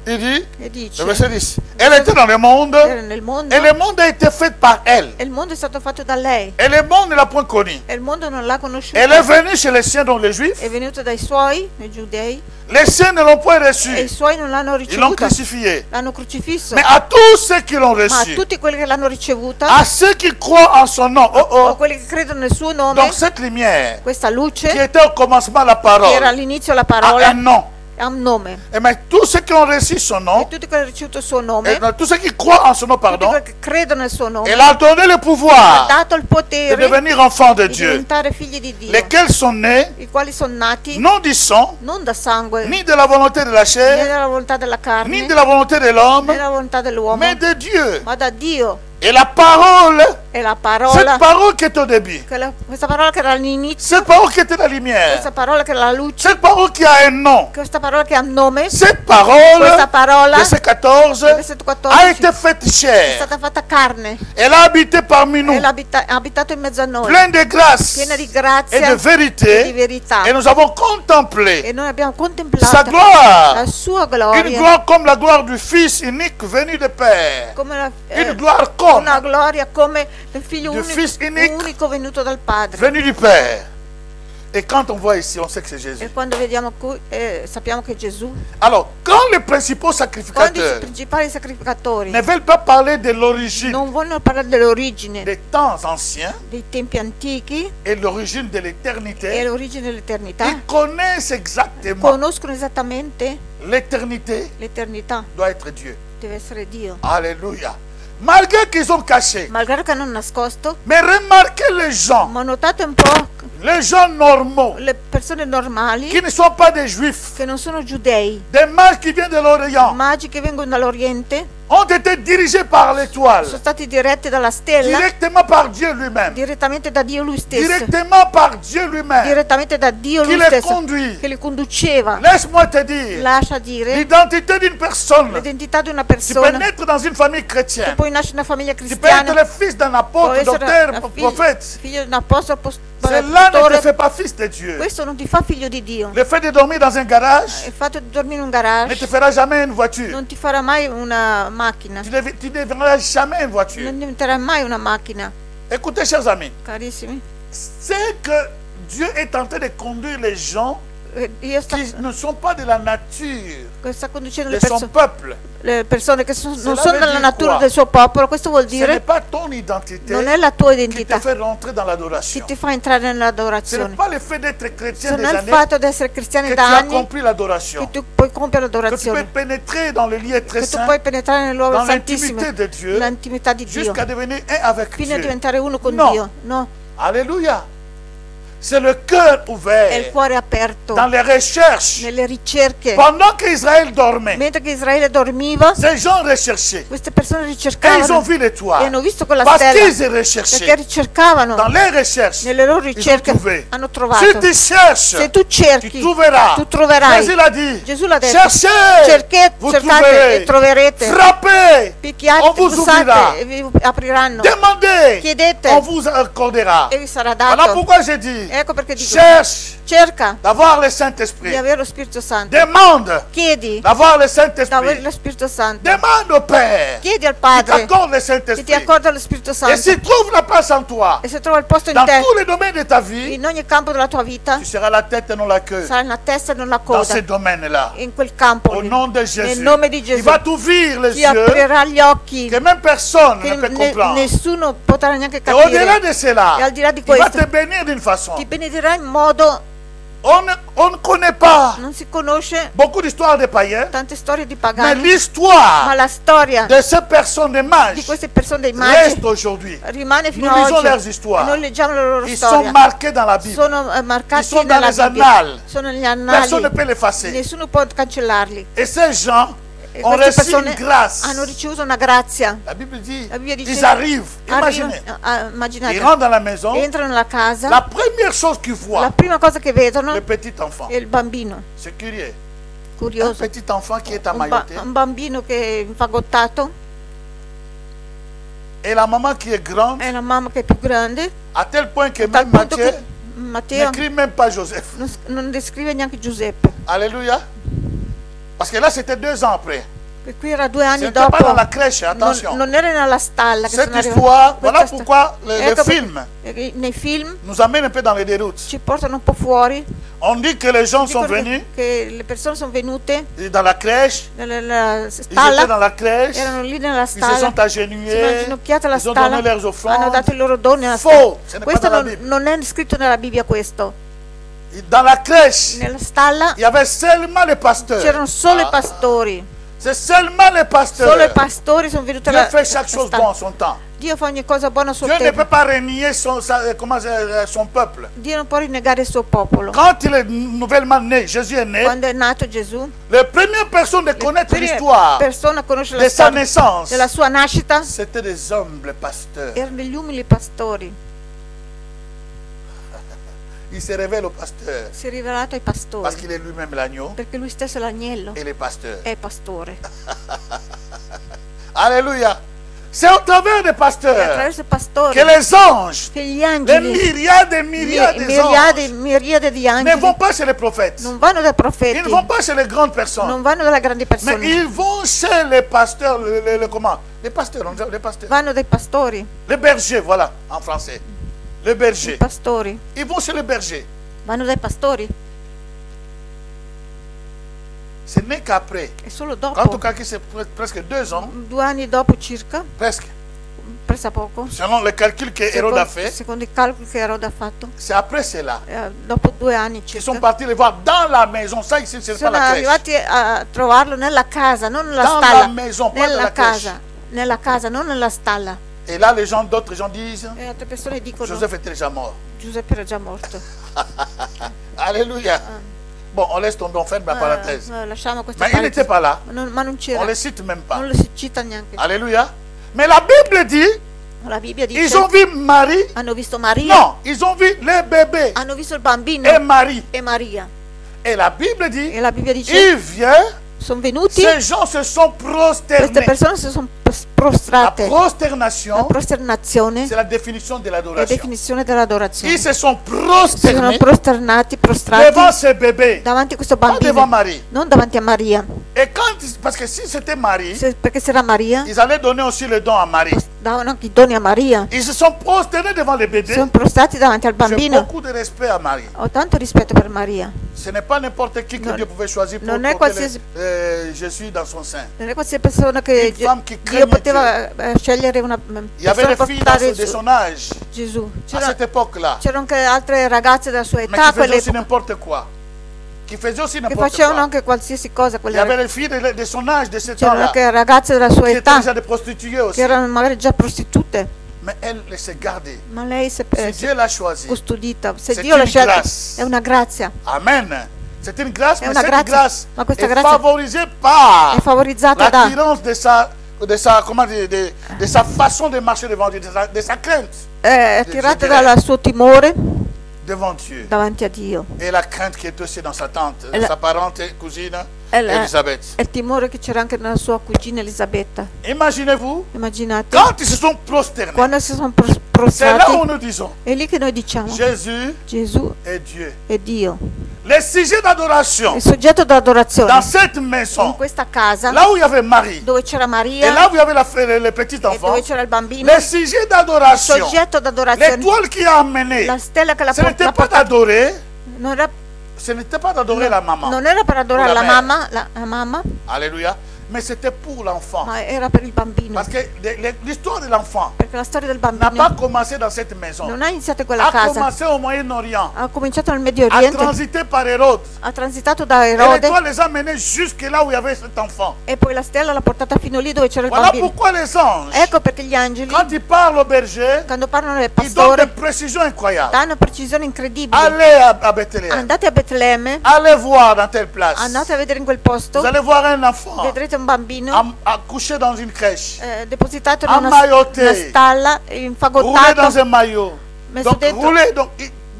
Il dit, E dice, le verset 10, elle était dans le monde era nel mondo et le monde a été fait par elle. e il mondo è stato fatto da lei. Et le monde ne l'a point connue. E il mondo non l'ha conosciuta. Elle est venue chez les siens, donc les juifs. È venuto dai suoi, i giudei, Les siens ne l'ont point e i reçu. suoi non l'hanno Ils l'ont ricevuta. crucifié. L'hanno crocifisso. Mais à tous ceux qui l'ont Ma a reçu, tutti quelli che l'hanno ricevuta, à ceux qui croient en son nom, oh o oh. quelli che credono nel suo nome, Donc cette lumière questa luce, qui était au commencement la che era parole all'inizio la a parola, un nom. ha un nome. Et mais tous ceux qui ont reçu son nom, E tutti che hanno ricevuto il suo nome, et tous ceux qui croient en son nom, tutti pardon, quelli che credono nel suo nome, il a donné le ha pouvoir dato il de potere devenir enfants de di Dieu, diventare figli di Dio, lesquels sont nés i quali sono nati non du sang, non da sangue, ni de la volonté de la né chair, dalla volontà della ni carne, de la volonté de né l'homme, dalla volontà dell'uomo, mais de Dieu. ma da Dio. Et la parole, E la cette parola, parole qui est au début, questa parola che era all'inizio, cette parole qui était la lumière, questa parola che era la luce, cette parole qui a un nom, questa parola che ha un nome, cette parole, questa parola, verset 14, versetto a 14, été faite è chair. stata fatta carne Elle a habité parmi nous, e ha abitato in mezzo a noi, pleine de grâce piena di et grazia de e di vérité. verità. Et nous avons contemplé E noi abbiamo sa contemplato gloire, la sua une gloria gloire comme la gloire du Fils unique venu de Père. come Une gloire comme una gloria come del figlio du Fils unique unico venuto dal Padre. venu du Père. Et quand on voit ici, on sait que c'est Jésus. E quando vediamo qui, sappiamo che Gesù, Alors, quand les principaux quando i sacrificateurs principali sacrificatori ne veulent pas parler de l'origine non vogliono parlare dell'origine des temps anciens dei tempi antichi et l'origine de e l'éternité, l'origine dell'eternità, ils connaissent exactement conoscono esattamente l'éternité l'eternità, doit être Dieu. deve essere Dio. Alléluia. Malgré qu'ils ont caché. Malgrado che hanno nascosto, Mais remarquez les gens, ma notate un po' les gens normaux, le persone normali qui ne sont pas des juifs, che non sono giudei, des mages qui viennent de l'Orient, magi che vengono dall'Oriente, ont été dirigés par l'étoile, sono stati diretti dalla stella, directement par Dieu lui-même, direttamente da Dio lui stesso, directement par Dieu lui-même, direttamente da Dio qui lui les stesso, conduit. che li conduceva. Laisse-moi te dire, Lascia dire l'identité d'une personne. l'identità di una Tu peux persona. naître dans une famille Tu chrétienne. puoi nascere in una famiglia Tu peux être cristiana, le fils d'un puoi apôtre, essere docteur, prophète. figlio di un apostolo, Cela ne te dottore. fait pas fils de Dieu. Questo non ti fa figlio di Dio. Le fait de dormir dans un garage Il fatto di dormire in un ne te garage fera jamais une voiture. non ti farà mai una macchina, Tu ne deviendras jamais une voiture. non diventerai mai una macchina, Écoutez, chers amis, carissimi. c'est que Dieu est en train de conduire les gens Dio sta, qui ne sont pas de la nature sta conducendo de son peuple. le persone che non Cela sono veut della dire natura quoi? del suo popolo. Questo vuol Ce n'est dire pas ton identité non è la tua qui te identità fait rentrer dans che l'adoration. ti fa entrare Ce n'est nell'adorazione. pas le fait d'être chrétien Se des non è il années fatto di essere cristiani que tu da as anni compris l'adoration. che tu puoi compiere Que tu peux l'adorazione, pénétrer dans le lieu très che tu saint, puoi penetrare nel luogo dans santissimo, l'intimité de Dieu, l'intimità di Dio, jusqu'à devenir un avec fino a Dieu. diventare uno con No. Dio. No, Alléluia. C'est le cœur è il ouvert cuore aperto dans les recherches. nelle ricerche. Pendant qu'Israël dormait, Mentre che Israele dormiva, ces gens recherchaient. queste persone Et ils ont ricercavano vu e l'étoile. hanno visto quella Parce stella, qu'ils perché recherchaient. ricercavano Dans les recherches, nelle loro ils ont ricerche, trouvé. hanno Si trovato. tu cherches, Se tu tu cerchi, trouveras. tu troverai. Jésus l'a dit. Gesù l'ha detto, Cherchez, cercate vous e trouverez. troverete, Frappez, on picchiate, vous ouvrira. bussate e vi apriranno, Demandez, chiedete on vous accordera. e vi sarà Voilà dato. pourquoi j'ai dit, Ecco perché dico, cherche cerca d'avoir le di Saint-Esprit. avere lo Spirito Santo, Demande chiedi d'avoir le di avere Saint-Esprit. lo Spirito Santo, Demande au Père chiedi al qui Padre t'accorde le che ti Saint-Esprit. accorda lo Spirito Et Santo, s'il trouve la place en toi, e se trova il posto in dans te, tous les domaines de ta vie, in ogni campo della tua vita, tu seras la tête et non la queue. sarai la testa e non la Dans ces coda, domaines-là. in quel campo Au lì. nom de Nel Jésus. nome di Il Gesù va t'ouvrir les ti yeux aprirà gli occhi que même personne che ne peut comprendre. nessuno potrà neanche Et au-delà capire, de cela, e al di là di il va questo te bénir d'une façon. ti benedirà in modo, On ne connaît pas non si conosce beaucoup d'histoires de païens, tante storie di mais pagani, ma l'histoire la storia de ces personnes, des di mages, queste persone dei magi reste aujourd'hui. rimane fino Nous a lisons oggi, leurs e histoires. noi leggiamo la loro Ils sont storia, marqués dans la Bible. sono marcati Ils sont dans nella les Bibbia, annales. sono negli Personne ne annali, peut l'effacer. nessuno può cancellarli. Et ces gens E ont queste reçu une persone grâce. hanno ricevuto una grazia. La Bible dit, La Bibbia dice, ils arrivent. Imaginez. Immaginate, Ils rentrent dans la maison. entrano nella casa, La première chose qu'ils la voient, prima cosa che vedono le petit enfant. è il bambino, C'est curieux. Un curioso, petit enfant qui est un emmailloté. bambino che è infagottato Et la maman qui est grande, e la mamma che è più grande, à tel point que tal même punto Matthieu che Matteo n'écrit même pas Joseph. non descrive neanche Giuseppe, Alléluia. Parce que là, c'était 2 ans après. che qui era 2 Ce anni n'était dopo, pas dans la crèche, attention. non era nella stalla che Cette sono arrivati. histoire, voilà Questa pourquoi le ecco perché film nei film nous amène un peu dans les déroutes. ci portano un po' fuori, On dit que les gens sont dicono venus che le persone sono venute dans la crèche, nella ils étaient stalla, dans la crèche, erano lì nella ils se stalla, sont si sono agenouillés, inginocchiate alla ils ont stalla, donné leurs hanno offrandes. dato i loro doni alla Faux, stalla. ce n'est pas Questo dans la Bibbia. non è scritto nella Bibbia questo. Dans la crèche, nella stalla il y avait seulement les pasteurs. c'erano solo i pastori. C'est seulement les pasteurs. Solo i pastori sono venuti Dieu alla fait chaque chose stalla. bon en son temps. Dio fa ogni cosa buona a suo Dieu ne peut tempo. pas renier son peuple. Dio non può rinnegare il suo popolo. Quand il est nouvellement né, Jésus est né, Quando è nato Gesù, la première personne de connaître prima l'histoire persona a conoscere de la sa storia naissance, della sua nascita c'était des humbles pasteurs. erano degli umili pastori. Il se révèle au pasteur Si è rivelato ai parce pastori qu'il est lui-même l'agneau perché lui stesso è l'agnello, et les pasteurs. è pastore. Alléluia. C'est au travers des E pasteurs attraverso i pastori que les anges, che gli les angeli, myriades et myriades d'anges miriade di ne angeli vont pas chez les prophètes. non vanno dai Ils profeti, ne vont pas chez les grandes personnes. non vanno dalle grandi Mais persone, ils vont chez les pasteurs, comment? Les pasteurs, on dit les pasteurs. vanno dai pastori, Les bergers, voilà, en français. Les i bergers. pastori, Ils vont chez les bergers. vanno dai pastori. Ce n'est qu'après. E solo En tout dopo, cas, c'est presque 2 ans, 2 anni dopo circa, presque. presa poco, Selon le calcul que Hérode a fait, secondo i calcoli che Erode ha fatto, c'est après cela. dopo 2 anni Ils sont circa, partis le voir dans la maison. Ça ici, c'est pas sono la crèche. arrivati a trovarlo nella casa, non nella Dans la stalla, maison, pas dans nella la crèche. casa, non nella stalla. Et là, d'autres gens disent, E altre persone dicono Joseph était déjà mort. Giuseppe era già morto. Alléluia. Bon, on laisse tomber, on ferme la parenthèse. Lasciamo questa Mais il n'était parentesi. pas là. Ma non On c'era, ne les cite même pas. non lo si cita neanche. Alléluia. Mais la Bible dit, La Bibbia dice, ils ont vu Marie. hanno visto Maria, Non, ils ont vu les bébés hanno visto il bambino et Marie. e Maria. Et la Bible dit, E la Bibbia dice, il vient, sono venuti, ces gens se sont queste prosternés. persone si sono La prostrate. La prosternation, prosternazione c'est la définition de è la l'adoration. definizione dell'adorazione. Ils se sont Si sono prosternés prosternati, devant prostrati ces bébés, davanti a questo pas devant bambino, Marie. non davanti a Maria. Et parce que si c'était Marie, Perché se era Maria, ils allaient donner aussi le don à Marie. davano anche i doni a Maria. Ils se sont prosternés devant les Si bébés. sono prostrati davanti al J'ai bambino. beaucoup de respect à Marie. Ho tanto rispetto per Maria. Ce n'est pas n'importe qui que Non, Dieu pouvait choisir pour non è porter qualsiasi- Jésus dans son sein. Non è qualsiasi persona che Une femme qui Dio craignait poteva scegliere una Il y avait persona des per filles portare de son âge Gesù. à cette époque-là, C'erano anche altre ragazze della sua mais età qui a faisaient aussi quell'epoca n'importe quoi. Qui faisaient aussi che n'importe facevano quoi. anche qualsiasi cosa. Il y avait les filles de son âge, de ce C'erano temps-là, anche ragazze della sua qui étaient età déjà des prostituées aussi. che erano magari già prostitute, Mais elle s'est gardée. ma lei si Si Dieu l'a choisi. custodita. Se C'est Dio l'ha une scelta grâce. è una grazia, Amen. C'est une grâce, È mais una cette grazia, grâce ma questa est grazia favorisée par è favorizzata da l'attirance comment dire, de sa façon de marcher devant Dieu, de sa crainte è attirata dal suo timore devant Dieu. davanti a Dio. Et la crainte qui est aussi dans sa tante, Et la- sa parente, cousine, E Elisabeth. il timore che c'era anche nella sua cugina Elisabetta. Imaginez-vous, Immaginate, quand ils se sont prosternés, quando si sono c'est là où prostrati, nous disons, è lì che noi diciamo Jésus Gesù est Dieu. è Dio. Les sujets d'adoration Il soggetto d'adorazione dans cette in maison, questa casa là où il y avait Marie, dove c'era et Maria là où il y avait les petits e enfants, dove c'era il bambino, les sujets il d'adoration, soggetto d'adorazione, l'étoile qui a amené, la stella che ce n'était l'ha pas portata, d'adorer, non era, ce n'était pas d'adorer la maman. non era per adorare O la la mère. mamma, la mamma, Alléluia. Mais c'était pour l'enfant. ma era per il bambino. Parce que l'histoire de l'enfant Perché la storia del n'a pas bambino commencé dans cette maison. non ha iniziato in quella A casa, commencé au Moyen-Orient. ha cominciato nel Medio A Oriente, transité par Hérode. ha transitato da Et Erode l'étoile les a menés jusque là où il y avait cet enfant. e poi la stella l'ha portata fino lì dove c'era il Voilà bambino. pourquoi les anges, Ecco perché gli angeli, quand ils parlent au berger, quando parlano del ils donnent des pastore, précisions incroyables. danno precisioni incredibili. Allez à Bethléem. Andate a Betlemme, Allez voir dans telle place. andate a vedere in quel posto, Vous allez voir un enfant vedrete un bambino accouché dans une crèche, depositato in Ammaioté. una stalla, roulé infagottato, dans un maillot. messo Donc, dentro, roulé, donc,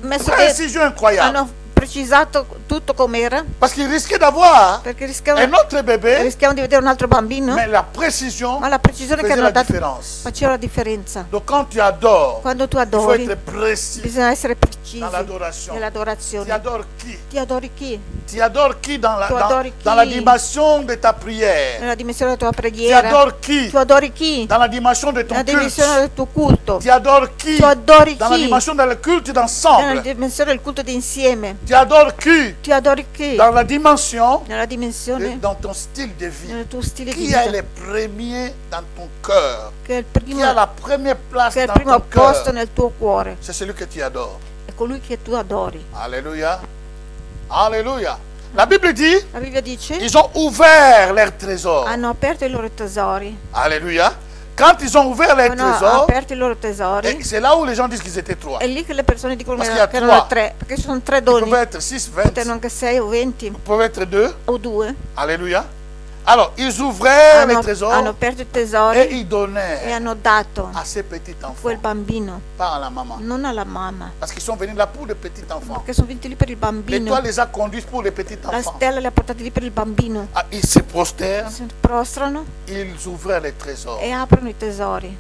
messo précision dentro. incroyable. Hanno precisato tutto com'era, Parce qu'il risquait d'avoir perché un autre bébé, rischiamo di vedere un altro bambino, mais la précision ma la precisione che faisait hanno la dato différence. faceva la differenza. Donc quand tu adores, Quando tu il faut adori, être précis bisogna essere precisi dans l'adoration. Tu nell'adorazione. adores qui? Ti adori chi? Tu adores qui dans Tu adori chi? dans la dimension de ta prière? Nella dimensione della tua Tu preghiera. adores qui Tu adori chi? dans la dimension de ton Nella culte? dimensione del tuo culto. Tu adores qui Tu adori dans la chi? dimension del culte Nella d'ensemble? dimensione del culto d'insieme. Tu adores qui Ti adori chi? dans la dimension Nella dimensione dans ton style de vie? nel tuo stile di Qui est vita. le premier dans ton cœur? Che è il Qui a primo, la première place che è il dans primo ton cœur? posto nel tuo cuore. C'est celui que tu adores. È colui che tu adori. Alléluia. Alléluia. La Bible dit, La Bibbia dice, ils ont ouvert leurs trésors. hanno aperto i loro tesori. Alléluia. Quand ils ont ouvert leurs Hanno trésors, aperto i loro tesori. et c'est là où les gens disent qu'ils étaient trois. È lì che le persone dicono Perché ha che erano trois. tre, perché ci sono tre Ils doni. pouvaient être 6, 20, Potevano anche 6 o 20 ils pouvaient être 2. o 2. Alléluia. Alors, ils ouvraient les Hanno trésors aperto i et tesori ils e donnaient hanno dato à ces petits a enfants, quel bambino, pas à la maman. non alla mamma, Parce qu'ils sont venus là pour les petits enfants. perché sono venuti lì per il L'étoile bambino. les a conduits pour les petits La enfants. stella li ha portati lì per il bambino. Ah, ils se prosternent, Si prostrano ils ouvraient les trésors. e aprono i tesori.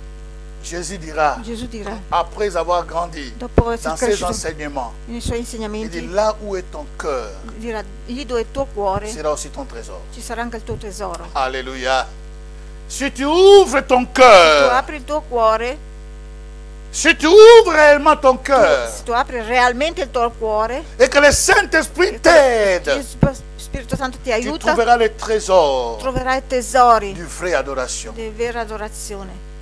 Jésus dira, Gesù dirà, après avoir grandi dopo essere dans ses cresciuto enseignements, nei suoi il dit insegnamenti, là où est ton cœur, dirà, lì dove è il tuo cuore c'est là aussi ton trésor. ci sarà anche il tuo tesoro. Alléluia. Si tu ouvres ton Tu cœur, apri il tuo cuore, si tu ouvres réellement ton cœur se tu apri realmente il tuo cuore, et que le Saint-Esprit t'aide, il Spirito Santo ti tu aiuta, trouveras les trésors troverai tesori du vraie adoration. di vera adorazione.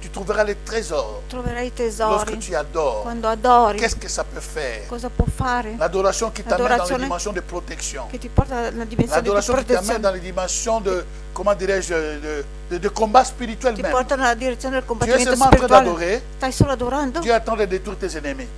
Tu trouveras les trésors Troverai i lorsque tesori tu adores. quando adori. Qu'est-ce que ça peut faire? Cosa può fare? L'adoration qui t'amène dans les L'adorazione dimensions de protection. che ti porta nella dimensione di L'adoration qui t'amène protezione, dans les dimensions de, comment dirais-je, de combat spirituel ti même. porta nella direzione del Tu es combattimento seulement en train spirituale. d'adorer, Stai solo adorando? Dieu est en train de détruire tes ennemis.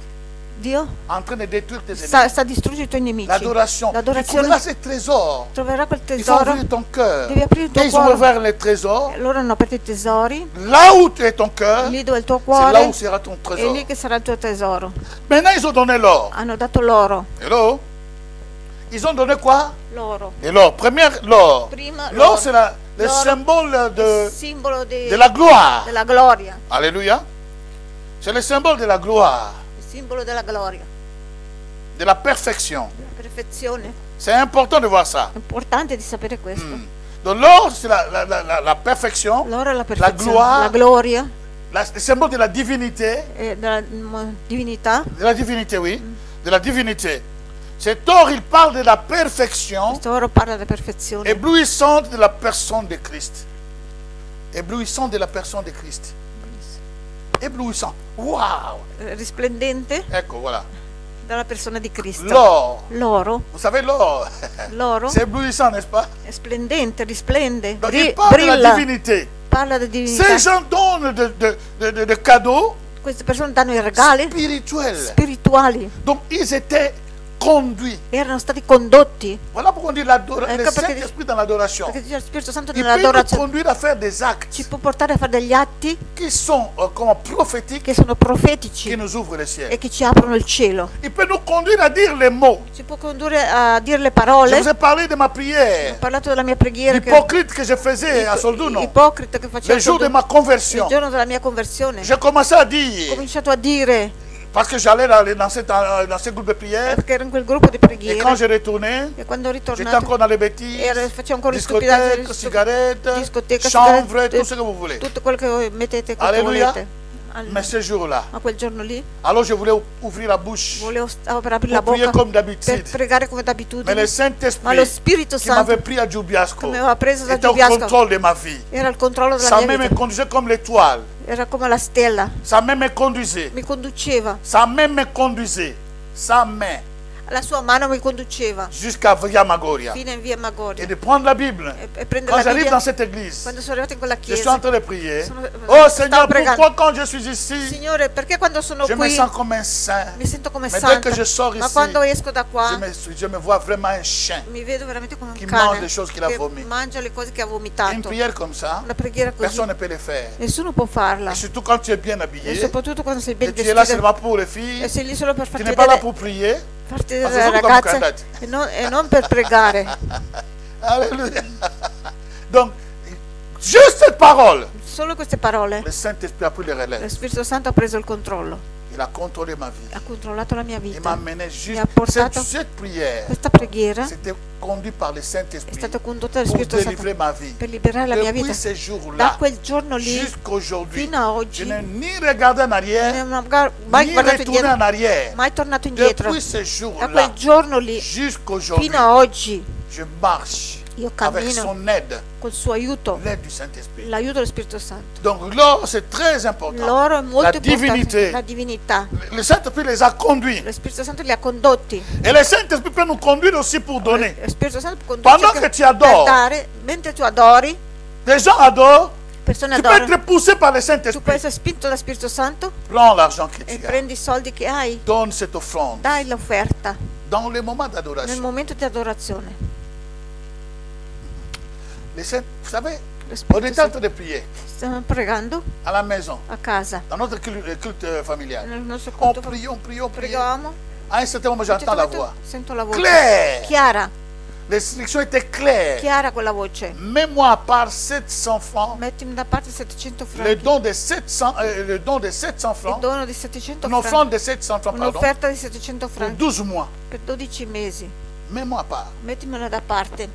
Dio En train de détruire tes ennemis. sta distruggendo i tuoi nemici. L'adoration. Tu L'adorazione trouveras ces trésors. troverà quel Il faut tesoro. ouvrir ton cœur. Devi aprire il tuo Et ils ont cuore. ouvert les trésors. Loro hanno aperto i tesori. Là où tu es ton cœur, Lì dove è il tuo c'est là cuore où sera ton è trésor. lì che sarà il tuo tesoro. Maintenant, ils ont donné l'or. Hanno dato l'oro. Hello? Ils ont donné quoi? L'oro. Et l'or. Première, l'or. Prima L'or, l'oro. c'est le L'oro. symbole Il simbolo de la gloire. della gloria. Alléluia. C'est le symbole de la gloire, Il simbolo della gloria. de la perfection. La perfezione. C'est important de voir ça. È importante di sapere questo. Donc l'or, c'est la perfection, L'oro è la perfezione. gloire. La gloria le symbole de la divinité. della divinità. De la divinité, oui. De la divinité. Cet or, il parle de la perfection Questo oro parla della perfezione. éblouissante de la personne de Christ. Éblouissante de la personne de Christ. Éblouissant. Waouh! Risplendente Ecco, voilà. dalla persona di Cristo. L'or. L'oro. Vous savez, l'or, L'oro c'est éblouissant, n'est-ce pas? è splendente, risplende, Donc, il parle de la brilla. divinité. Parla di divinità. Ces gens donnent de cadeaux Queste persone danno i regali spirituels. spirituali. Donc, ils étaient conduits. Erano stati condotti. Voilà pourquoi on dit le Ecco perché Saint-Esprit dans l'adoration. Perché dice lo Spirito Santo Il peut nous nell'adorazione conduire à faire des actes ci può portare a fare degli atti qui sont comme prophétiques, che sono qui profetici nous ouvrent le ciel. e che ci aprono il cielo. Il peut nous conduire à dire les mots. Ci può condurre a dire le Je parole. vous ai parlé de ma Ho prière, parlato della mia preghiera che l'hypocrite que je faisais à Solduno, ipocrita che facevo le jour de il ma conversion. giorno della mia conversione. J'ai commencé à Ho dire, cominciato a dire, parce que j'allais dans ce groupe de prière, perché ero in quel gruppo di et preghiera, quand je retournais, e quando ho j'étais ritornato encore dans les bêtises, facevo ancora discothèque, stupidate, cigarette, discoteca, chanvre, sigarette, tout ce que vous voulez. tutto quello che voi mettete quando Alléluia. volete. Mais ce jour-là, Ma quel giorno lì alors je voulais ouvrir la bouche stavo per aprire la pour prier bocca comme per d'habitude. pregare come Mais le d'abitudine, ma lo Saint-Esprit Spirito qui m'avait Santo pris à Giubiasco che mi aveva preso da était au Giubiasco contrôle de ma vie. era il controllo della Sa mia main me vita, conduisait comme l'étoile. era come la stella, Sa main me conduisait. mi conduceva, Sa main me conduisait. Sa main la sua mano mi conduceva jusqu'à Via Magoria. fino in via Et Magoria de prendre la Bible. e prendere Quand la j'arrive Bibbia. dans cette église, Quando sono arrivata in quella je suis chiesa, en train de prier. Sono- Oh stavo Seigneur, pregando. pourquoi quand je suis ici, Signore, perché quando sono je me qui sens comme un saint. mi sento come Mais dès santa, que je sors ma ici, quando esco da qua je me vois vraiment un chien. mi vedo veramente come un Chi cane mange le choses qu'il a che vomi. mangia le cose che ha Une vomitato. prière comme ça, Una preghiera così personne ne peut le faire. nessuno può farla, Et surtout quand tu es bien e habillé, soprattutto quando sei ben et tu es là vestito seulement pour les e filles, sei lì solo per tu farti n'es pas là vedere, pour prier. farti Ma vedere se le sono come ragazze cantati. e non per pregare. Alléluia. Donc, juste cette parole, Solo queste parole, le Saint-Esprit a pris le lo relais. Spirito Santo ha preso il controllo, Il a contrôlé ma vie. ha controllato la mia Il m'a vita. mené juste. ha portato- Cette prière, Questa preghiera c'était conduit par le è Saint-Esprit stata condotta dal pour Spirito Santo délivrer ma vie. per liberare la mia Depuis vita. ces Da jours-là quel giorno lì jusqu'aujourd'hui, fino a je oggi n'ai ni regardé en arrière, non ho mai ni guardato retourné indietro, en arrière. mai tornato indietro. Depuis ces Da jours-là quel giorno lì jusqu'aujourd'hui, fino a oggi je marche io avec cammino son aide, col suo aiuto, l'aide du Saint-Esprit. l'aiuto dello Spirito Santo. Donc l'or, c'est très important. L'oro è molto La importante, divinité. la divinità. Le Saint-Esprit les a conduits. Lo Spirito Santo li ha condotti. Et le Saint-Esprit peut nous conduire aussi pour donner. Lo Spirito Santo può Pendant condurci che ti adoro. per dare, mentre tu adori, Les gens adorent. persone Tu peux adorano, être poussé par le tu puoi Saint-Esprit. essere spinto dallo Spirito Santo Prends l'argent que e tu as. prendi i soldi che hai, Donne cette offrande. dai l'offerta Dans les moments nel d'adoration. momento di adorazione. Les saints, vous savez, Lo on Spirito était en Santo, train de prier stiamo pregando à la maison, a casa, dans notre culte familial. nel nostro On culto prie, on prie, on prie. pregavamo, À un certain moment, j'entends la voix. sento la voce Claire. chiara, L'instruction était claire. chiara quella voce. Mets-moi à part 700 francs, Mettimi da parte 700 le franchi, don de 700 il francs, dono di 700 une offrande franchi, de 700 francs, pardon, un'offerta di 700 pour franchi 12 mois. per 12 mesi. Mets-moi à part. Mettimela da parte.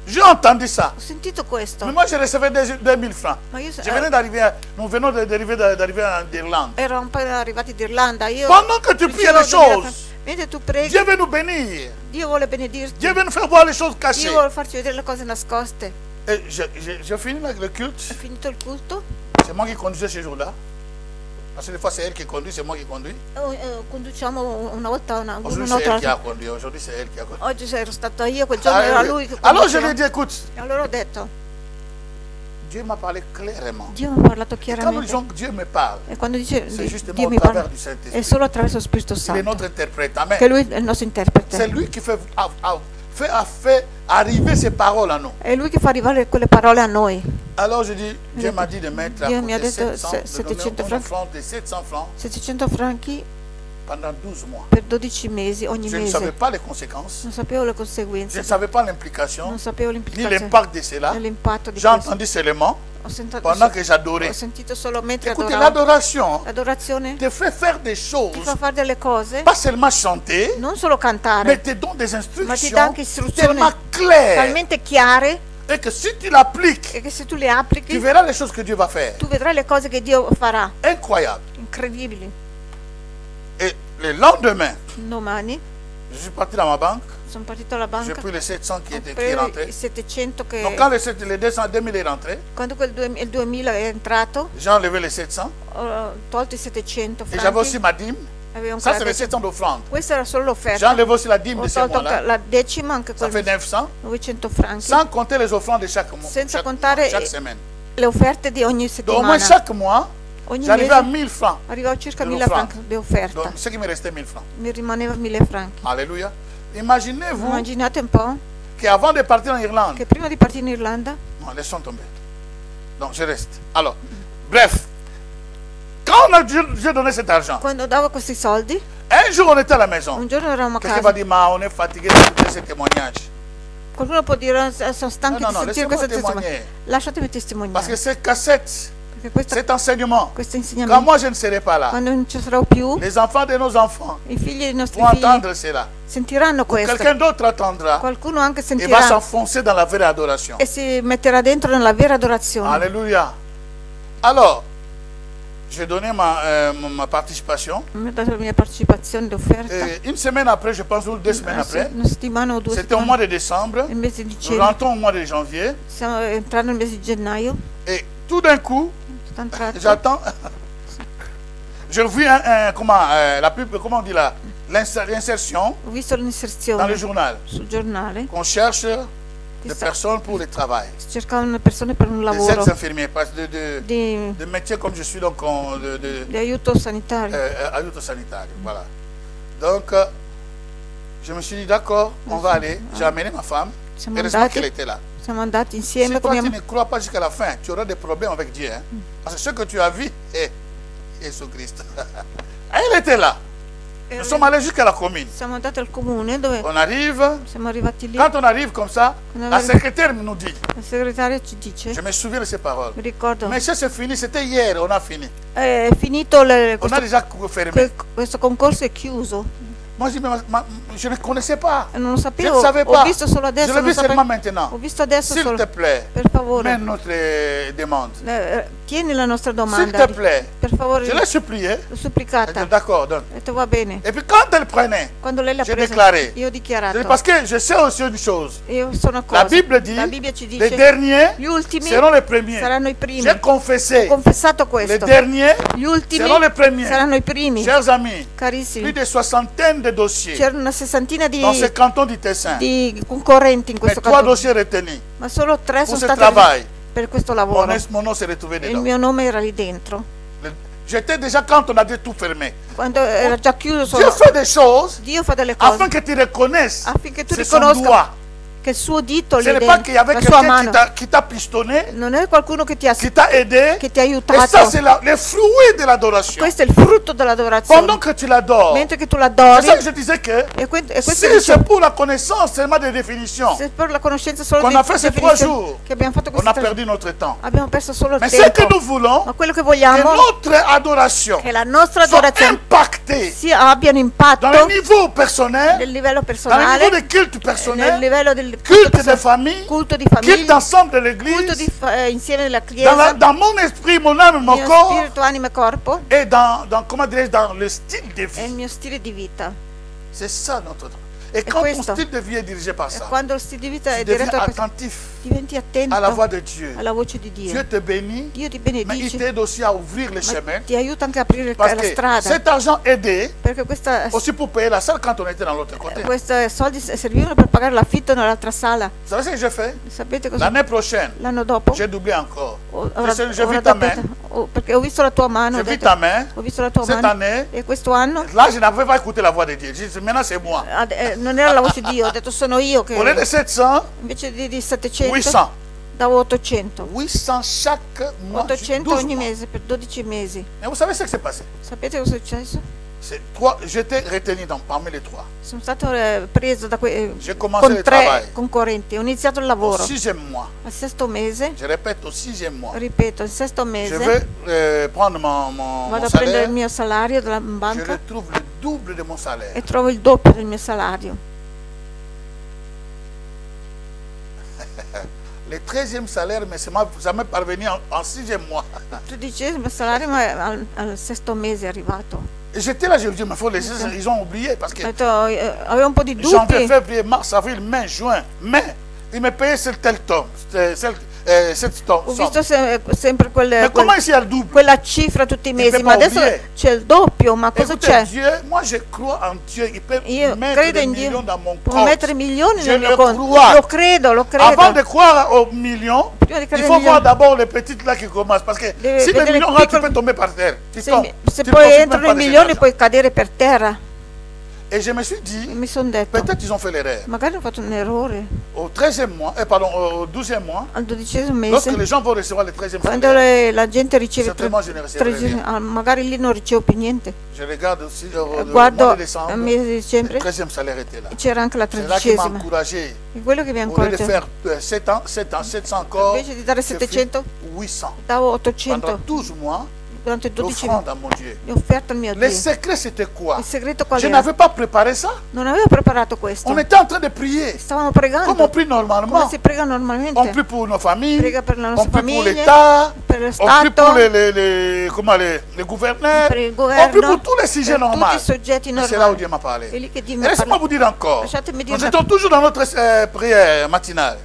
J'ai entendu ça. Ho sentito questo, Mais moi, je recevais 2000 francs. ma io Je venais d'arriver, nous venons d'arriver en Irlande. ero un po' arrivati d'Irlanda. Io Pendant que tu priais ricevo les 2000 choses, mentre tu preghi, Dieu veut nous bénir. Dio vuole benedirti. Dieu veut nous faire voir les choses cachées. Dio vuole farci vedere le cose nascoste. Et j'ai fini le culte. È finito il culto, C'est moi qui conduisais ce jour-là. Parce que des fois, c'est elle qui conduit, c'est moi qui conduis. conduciamo una volta Aujourd'hui, c'est elle qui a un'altra. conduit. Aujourd'hui, c'est elle qui a conduit. Oggi ero stato io, quel giorno era lui che Alors, je lui ai conduceva. dit, écoute, E allora ho detto, Dieu m'a parlé clairement. Dio mi ha parlato Quand nous chiaramente. disons que Dieu me parle, E quando dice c'est justement Dio au mi travers parla, du è Saint-Esprit. solo attraverso lo Spirito Il est Santo, notre interprète. Amen. che lui è il nostro interprete. C'est lui qui fait arriver ses paroles à nous. È lui che fa arrivare quelle parole a noi. Alors je dis, Dieu m'a dit de mettre à Dio mi ha côté detto 700, de 700 donner une francs. offrande de 700 francs 700 franchi pendant 12 mois. per 12 mesi ogni Je ne savais mese. pas les conséquences, Non sapevo le je conseguenze, ne savais pas l'implication, non sapevo ni l'implicazione, l'impact de cela. né l'impatto di J'ai questo. entendu seulement Ho pendant que j'adorais. sentito solo mentre Écoutez, adoravo. l'adoration L'adorazione te fait faire des ti choses, fa fare delle cose, pas seulement chanter, non solo mais cantare, te donne des ma ti dà instructions anche istruzioni tellement claires. talmente chiare Et que si tu l'appliques, e che se tu le tu applichi, verras les choses que Dieu va faire. tu vedrai le cose che Dio farà, Incroyable. incredibili. Et le lendemain, Domani je suis parti dans ma banque, sono partito alla j'ai banca, pris les 700 qui ho est preso rentré. i 700 che Donc quand les 200, 2000 est rentré, quando il 2000 è entrato, j'ai enlevé les 700 ho tolto i 700 et j'avais aussi franchi. ma dîme. Avevo Ça, c'est ancora les 700 d'offrande. questa era solo J'ai l'offerta. enlevé aussi la dîme de Ho ce tolto mois-là. la decima, anche Ça fait quella 900, 900 franchi, sans compter les offrandes de chaque mois, senza chaque, contare chaque semaine. le offerte di ogni Donc au moins settimana. chaque mois, Ogni j'arrivais à mese 1000 francs. arrivavo a circa di 1000 offrande. franchi di offerta. Donc ce qui me restait 1000 francs. Mi rimaneva 1000 franchi. Alléluia. Imaginez-vous Immaginate un po' qu'avant de partir en Irlande, che prima di partire in Irlanda, non, laissons tomber. Donc je reste. Alors, bref, quand on a Dieu donné cet argent, quando davo questi soldi, un jour on était à la maison. un giorno eravamo a Quelqu'un va casa. dire, ma on est fatigué d'écouter ces témoignages. Qualcuno può dire, sono stanchi No, no, di no, sentire laissez-moi questa témoigner. testimonianza. Lasciatemi Parce que testimoniare. cette cassette, Perché cet enseignement, questo quand insegnamento, moi je ne serai pas là, quando non ci sarò più, les enfants de nos enfants i figli dei nostri vont figli entendre cela. sentiranno questo. Quelqu'un d'autre attendra Qualcuno anche et va sentirà s'enfoncer dans la vraie adoration. e si metterà dentro nella vera adorazione. Alléluia. Alors, j'ai donné ma participation. Mi ha dato la mia partecipazione d'offerta. Et une semaine après, je pense, ou 2 semaines après, Una settimana o due c'était au mois settimane, de décembre. nel mese di Nous dicembre, rentrons au mois de janvier. stiamo entrando nel mese di gennaio, Et tout d'un coup, sto entrando, j'attends. Je vis la pub, comment on dit là, l'insertion ho visto dans le l'inserzione journal. sul giornale, On cherche des personnes pour le travail. cercavano persone per un Des lavoro aides-infirmiers, parce que di, de métiers comme je suis, donc di aiuto sanitario. aiuto sanitaire. Voilà. Donc, je me suis dit, d'accord, on va aller. J'ai amené ma femme. Siamo Heureusement qu'elle andati, était là. siamo andati Si insieme toi, con tu mia ne crois pas jusqu'à la fin, tu auras des problèmes avec Dieu. Hein? Parce que ce que tu as vu, Jésus-Christ. Elle était là. Nous sommes allés jusqu'à la commune. siamo andati al comune dove On arrive. siamo arrivati lì. Quand on arrive comme ça, la secrétaire nous dit, La segretaria ci dice, je me souviens de ces paroles. mi ricordo, Mais ça c'est fini, c'était hier, on a fini. è finito On a déjà fermé. questo concorso è chiuso. Moi, je dis, je ne connaissais pas. Non lo Je sapevo, ne savais ho pas. visto solo Je adesso. l'ai non vu sapevo- seulement maintenant. Ho visto adesso S'il solo. te plaît, Per favore, mets notre demande. tieni la nostra S'il domanda. te plaît. Per favore, Je l'ai supplié. l'ho Elle supplicata. dit, d'accord, donne. Ho detto va bene. Et puis quand elle prenait, Quando lei l'ha j'ai presa, déclaré. io ho dichiarato. Parce que je sais aussi une chose. Io sono a La cosa. Bible dit, La Bibbia ci les dice derniers gli ultimi seront les premiers. saranno i primi. J'ai confessé, Ho confessato les questo. derniers Gli ultimi seront les premiers. saranno i primi. Chers amis, plus Carissimi, de soixantaine de dossiers c'erano una sessantina dans ce canton du Tessin. di concorrenti in Mais questo 3 canto, dossiers retenus. ma solo 3 Pour sono ce stati travail, per questo mon lavoro. nom s'est retrouvé E il dedans. mio nome era lì dentro. J'étais déjà quand on a dit tout fermé. Quando era già chiuso Dieu solo, fait des choses Dio fa delle afin cose que tu reconnaisses affinché tu c'est son riconosca doigt. che il suo dito Ce lì n'est pas qu'il y dentro, avait la sua quelqu'un mano, qui t'a pistonné, non è qualcuno che ti ha aidé. che ti ha Et ça, aiutato. c'est le fruit de l'adoration. Questo è il frutto dell'adorazione. Pendant que tu l'adores, Mentre che tu c'est l'adori, ça que je disais que e questo si dice, c'est pour la connaissance seulement des définitions, se per la conoscenza solo qu'on di a fait ces 3 definizioni jours, che abbiamo fatto on questi a 3 perdu notre temps. abbiamo perso solo il Mais ce que tempo. nous voulons, Ma quello che que vogliamo notre adoration è che la nostra soit adorazione impactée abbiano impatto dans le niveau personnel, nel livello dans le personale, niveau de culte nel personnel, livello del culte de famille, culto di culte famiglia, d'ensemble de culto l'église, insieme della Chiesa, dans mon esprit, mon âme, mon mio corps, spirito, anima e corpo et comment dirais-je, dans le style de e il vie. mio stile di vita. C'est ça notre temps. Et quand ton questo. style de vie est dirigé par E ça, quando il stile di vita tu è deviens diretto a questo, attentif diventi attento à la voix de Dieu. alla voce di Dio. Dieu te bénit, Dio ti mais il benedice, t'aide aussi à ouvrir les ma chemins. ti aiuta anche a aprire Parce la que strada, cet argent aidé perché aussi pour payer la salle quand on était dans l'autre côté. questi soldi servivano per pagare l'affitto nell'altra sala. Vous savez ce que j'ai fait? Sapete cosa? L'année prochaine, L'anno dopo j'ai doublé encore. ho Je vis ta main. perché ho visto la tua mano, Je ho vis detto, ta main. ho visto la tua Cette mano, année, e questo anno là, je n'avais pas écouté la voix de Dieu. J'ai dit, maintenant, c'est moi. non era la voce di Dio, ho detto sono io Au lieu de che 700, invece di 700 800. davo 800. 800 chaque mois, 800 12 ogni mois. mese per 12 mesi. Et vous savez ce qui s'est passé? Sapete cosa è successo? J'étais retenu parmi les 3. Sono stato preso da J'ai commencé con le 3 travail. concorrenti. Ho iniziato il Au lavoro 6e mois. al sesto mese. Je répète, au 6e mois. Ripeto, il sesto Je mese vais prendre mon vado a prendere salaire. il mio salario dalla Je banca retrouve le double de mon salaire. e trovo il doppio del mio salario. Le 13e salaire, mais ça m'est parvenu en 6e mois. Il 13° salario ma al sesto mese è arrivato. Et j'étais là, je me dis, mais faut les ils ont oublié parce que Ho detto, avevo un po' di janvier, dubbi. février, mars, avril, mai, juin, mai, ils me payaient tel tome, cette Ho visto sempre Mais comment ici il y a le double? quella cifra tutti i mesi, peut ma pas adesso oublier. c'è il doppio, ma cosa Écoutez, c'è? Dieu, moi je crois en Dieu, il peut Io mettre credo des in millions Dio, dans mon può compte. mettere milioni Je nel mio le conto. crois. Lo credo, lo Avant credo. de croire aux millions, Prima di il credere faut ai voir milioni. d'abord les petites là qui commencent. Parce que Deve si les vedere millions rentrent, tu piccoli- peux tomber par terre. Tu tombes. Se Tu poi profites entrano même i pas de cet milioni argent. puoi cadere per terra. Et je me suis E dit, mi sono detto, peut-être ils ont fait l'erreur. magari ho fatto un errore. Au 13e mois, pardon, au 12e mois, Al 12° lorsque mese, les gens vont recevoir le 13e quando salaire, la gente riceve certainement je ne recevrai rien. magari lì non ricevo più niente. Je regarde aussi au mois Guardo de al décembre, mese di le dicembre, 13e salaire était là. c'era anche la C'est là qui m'a 13°. encouragé. E quello che mi ha Au lieu de incoraggiato, faire 700 encore, invece di dare je fais 700, 800. davo Pendant 800 12 mois, durante 12 l'offrande à mon Dieu. di offerta al mio Le Dio. secret, c'était quoi? Il segreto qual Je era? n'avais pas préparé ça. Non avevo preparato questo. On était en train de prier. Stavamo Comme on pregando, prie come normalement. si prega On normalmente. prie pour nos familles. Prega per la On nostra prie pour famiglia, l'État. per lo On prie pour Stato, les gouverneurs. per il On governo, prie pour tous les sujets per tutti normaux. i soggetti Et c'est là où normali. Dieu m'a parlé. E lì che Dio Et mi ha laissez-moi vous parlato. dire encore. Lasciatemi dire Nous una- étions toujours dans notre prière matinale.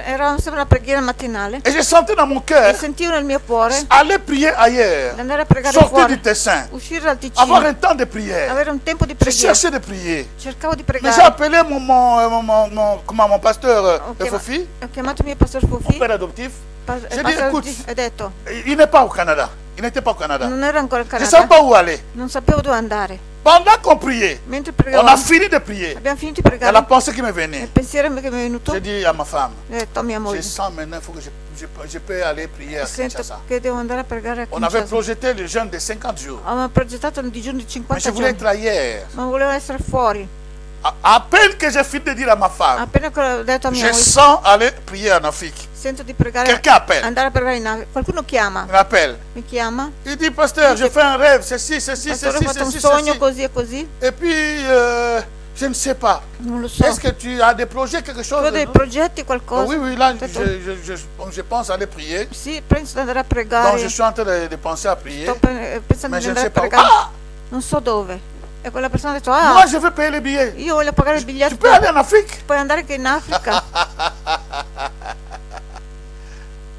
Era sempre una preghiera mattinale. Et je sentais dans mon E cœur sentivo nel mio cuore aller prier ailleurs. di andare a pregare Sortir fuori, du Tessin. uscire dal Avoir Ticino, un temps de prière. avere un tempo di Je preghiera. cherchais de prier. Cercavo di Mais j'ai pregare. appelé mon pasteur Ok, Fofi, Ho chiamato mio pastor mon Fufi, père adoptif. J'ai dit, écoute, e ho detto, il n'est pas au Canada. Il n'était pas au Canada. non ero ancora in Je ne savais Canada, pas où aller. non sapevo dove andare. Pendant qu'on priait, Mentre on a pregavamo, fini de prier. abbiamo finito di Il y a la pregare. pensée qui m'est Il venue. pensiero che mi è venuto, J'ai dit à ma femme, ho detto a mia je moglie, sens maintenant, il faut que je peux aller prier à sento Kinshasa. che devo andare a pregare a On avait Kinshasa. projeté le jeûne de 50 jours. Avevamo progettato un digiuno di Mais 50 je voulais giorni, être ailleurs. ma volevo essere fuori. À peine que j'ai fini de dire à ma femme, Appena che ho detto a mia je moglie, sens aller prier en Afrique. sento di pregare, Quelqu'un appelle. andare a pregare in Africa. Qualcuno chiama, Il m'appelle. mi chiama. Il dit, pasteur, je fais un rêve, ceci, ceci, Pastore, ho ceci, fatto un ceci, sogno ceci. così e così. Et puis, je ne sais pas. Non lo so. Est-ce que tu as des projets, quelque Tu chose? hai dei Non? progetti, Oh, qualcosa? oui, oui, là, Ho detto, je pense aller prier. sì, penso di andare a Donc, pregare. je suis en train de penser à prier. Sto pensando Mais di je ne andare sais a pas où. pregare. Ah! Non so dove. E quella persona ha detto, Moi, je veux payer les billets. io voglio pagare il Tu biglietto. peux aller en Afrique? Puoi andare anche in Africa.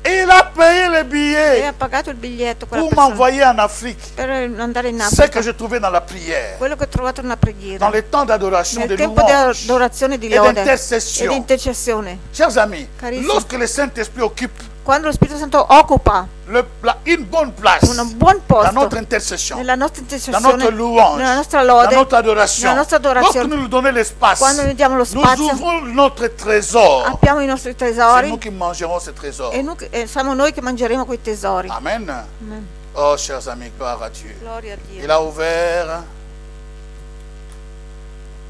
Il a payé les E billets ha pagato il biglietto quella pour persona m'envoyer en Afrique. per andare in Ce que Africa. je trouvais dans la prière, Quello che ho trovato nella preghiera. dans les temps d'adoration, Nel de tempo di louange adorazione, di et lode e d'intercession. di intercessione. Chers amis, Carissimi. lorsque le Saint-Esprit occupe Quando lo Spirito Santo occupa une bonne place un buon dans posto notre intercession, nella nostra dans intercessione, notre louange, nella nostra dans lode, notre adoration, nella nostra lorsque adorazione, nous nous donnons l'espace, quando noi diamo lo nous spazio, ouvrons notre trésor. apriamo i nostri C'est tesori nous qui mangerons ce trésor. e siamo noi che mangeremo quei tesori. Amen. Amen. Oh, chers amis, gloire à Dieu. Gloria a Dio. Il a ouvert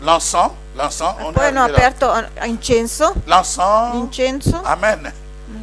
l'encens. L'encens, on est Poi hanno arrivé là. aperto incenso, L'encens. l'incenso, Amen.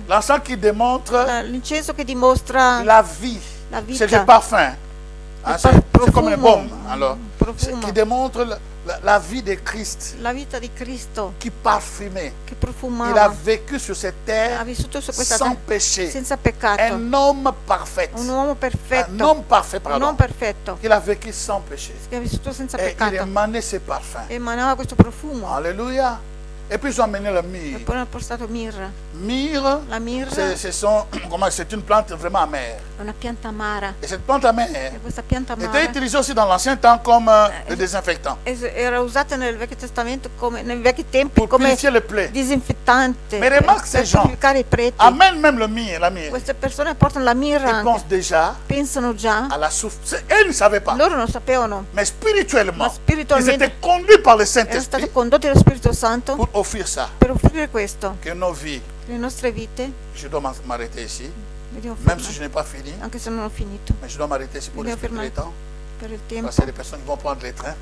L'encens qui démontre l'incenso che dimostra la vie. la C'est vita, du parfum. Hein, il c'est comme un profumo, baume. Alors, profumo, qui démontre la vie de Christ la vita di Cristo qui parfumait. che Il a profumava, vécu sur cette ha terre vissuto su questa sans terra péché. senza peccato, Un homme parfait. un uomo Un perfetto, homme parfait, un pardon. uomo perfetto, Il a vécu sans péché. che ha vissuto senza Et il peccato, émanait ses parfums. emanava questo profumo. Alléluia. Et puis ils ont amené le E myrrhe. poi hanno portato mirra. Myrrhe, La mirra c'est une plante vraiment amère. è una pianta amara, Et cette plante amère e questa pianta était amara utilisée aussi dans l'ancien temps comme le désinfectant. era usata nel Vecchio Testamento come nei vecchi tempi Pour come purifier les plaies. disinfettante Mais remarque ces per gens. purificare i preti. Amène même le myrrhe, la myrrhe. Queste persone portano la mirra Ils anche, pensent déjà pensano già, à la souffrance. Elles ne savaient pas. loro non sapevano, Mais spirituellement, Ma spiritualmente- ils étaient conduits par le erano stati Saint-Esprit condotti dallo Spirito Santo pour offrir ça. per offrire questo. Que nos vies, Le nostre vite, je dois m'arrêter ici, vediamo même si fermare, je n'ai pas fini, anche se non ho finito, mais je dois m'arrêter ici pour Vediamo respecter le fermare. temps. per il Parce tempo. qu'il y a des personnes qui vont prendre les trains.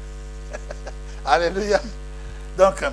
Alléluia. Donc,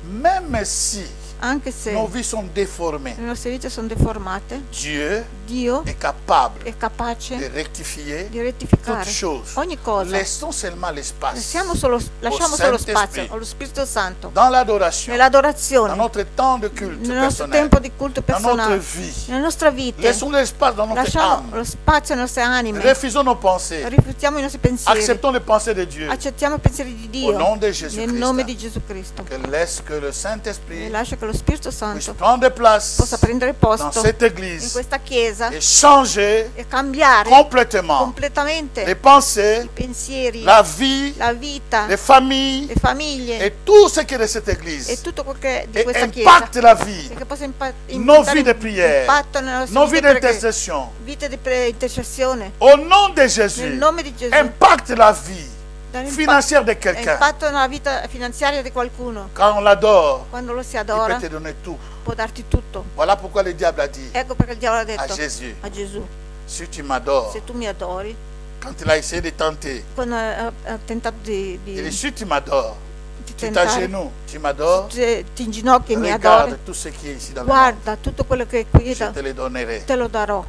même si Anche se nos vies sont déformées, le nostre vite sono deformate, Dieu Dio est capable è capace de rectifier di rettificare toutes choses. ogni cosa. Laissons seulement l'espace Lasciamo solo spazio Saint-Esprit. allo Spirito Santo, dans l'adoration, dans nell'adorazione, notre temps de culte nel nostro personnel, tempo di culto dans notre personale, vie. nella nostra vita. Laissons l'espace dans notre Lasciamo âme. lo spazio alle nostre anime, Refusons nos pensées. rifiutiamo i nostri pensieri, Acceptons les pensées de Dieu. accettiamo i pensieri di Au Dio nom de Jésus nel nome di Christ. Gesù Cristo, Que laisse que le e Saint-Esprit lascia che lo Spirito puisse Santo prendre place possa prendere dans posto cette in église questa chiesa et changer e cambiare complètement completamente les pensées, i pensieri, la vie, la vita, les familles le famiglie et tout ce qui est de cette e église. tutto quel che è di Et questa chiesa, impacte la vie, e che possa nos vies de prière, impatto nella nostra nos vies vita di preghiera, d'intercession. vite di intercessione, Au nom de nel Jésus, nome di Gesù, impacte la vie dare financière de quelqu'un. impatto nella vita finanziaria di qualcuno. Quand on l'adore, Quando lo si il adora peut te donner tout. può darti tutto. Voilà pourquoi le diable a dit Ecco perché il diavolo ha à detto Jésus, a Gesù, si tu m'adores, se tu mi adori, quand il a essayé de tenter, quando ha tentato il dit, di si tu m'adores, tu tentare, t'agenouilles, tu m'adores, ti inginocchi e mi adori, regarde tout ce qui est ici dans le monde, guarda tutto quello che è qui, je te le donnerai. te lo darò.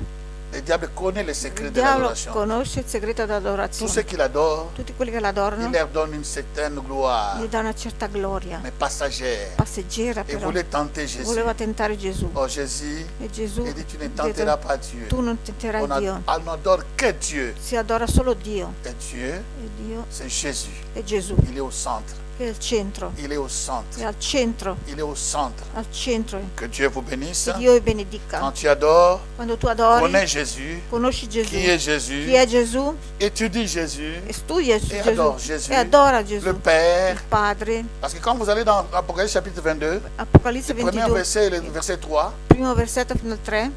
Le diable connaît les secrets Il de diavolo l'adoration. conosce il segreto Tous dell'adorazione. ceux qui l'adorent, Tutti quelli che il l'adorano leur donne une certaine gloire, gli dà una certa gloria, mais passagère. passeggera Et però. voulait tenter Jésus. Voleva tentare Gesù. Oh Jésus, E Gesù il dit, tu ne ha tenteras detto, pas Dieu. tu non tenterai Dio, On n'adore que Dieu. si adora solo Dio. Et Dieu, E Dio c'est Jésus. è Gesù, Il est au centre. che è il centro, Il est au centre. è al centro, Il est au centre. al centro. Que Dieu vous bénisse. Che Dio benedica. Quand tu adores, Quando tu adori, connais Jésus. conosci Gesù, Qui est Jésus? chi è Gesù, Étudie Jésus. e studia su E Gesù, adora Gesù. e adora Gesù, Le Père. il Padre. Parce que quand vous allez dans Apocalypse chapitre 22, Apocalisse le premier 22, verset, le verset 3, primo versetto fino al 3,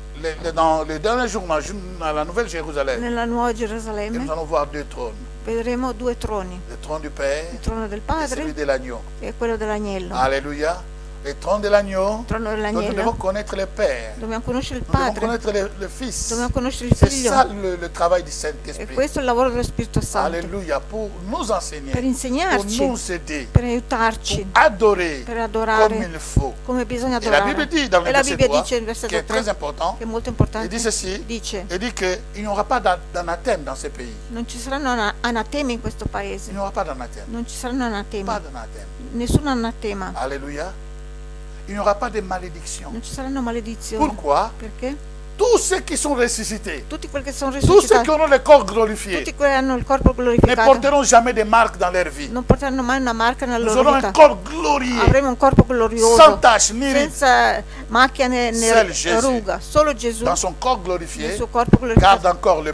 dans le dernier jour, dans la Nouvelle Jérusalem, nella Nuova et nous Gerusalemme allons voir deux trônes. vedremo due troni, Le trône du Père il trono del et celui Padre de l'agneau. e quello dell'agnello. Alléluia. le trône de l'agneau, trono nous devons dell'agnello, connaître le Père, dobbiamo conoscere il nous devons Padre, connaître le Fils. dobbiamo conoscere il C'est Figlio. ça le travail du E Saint-Esprit. questo è il lavoro dello Spirito Santo, Alléluia, pour nous enseigner, per pour insegnarci, nous aider, per aiutarci, pour adorer per comme adorare il faut. come bisogna Et la Bible adorare. dit dans le E la verset Bibbia 3, dice nel qui versetto est 3, très important, che è molto il importante, dit ceci, dice: il dit qu'il n'y aura pas d'anathème dans ce pays. non ci saranno anatemi in questo Il paese, n'y aura pas d'anathème. non ci saranno anatemi, Pas d'anathème. nessun anatema, Alléluia. Il n'y aura pas de malédiction. non ci saranno maledizioni. Pourquoi? Perché? Tous ceux qui sont ressuscités, Tutti quelli che sono tous ceux qui risuscitati, auront le corps glorifié, tutti quelli che hanno il corpo ne glorificato, porteront jamais de marques dans leur vie. non porteranno mai una marca nella Nous loro aurons vita. un corps glorieux, Avremo un corpo sans glorioso, tache ni ride, senza macchia né Seul Gesù. ruga. Solo Gesù dans son corps nel glorifié, suo corpo glorificato garde encore le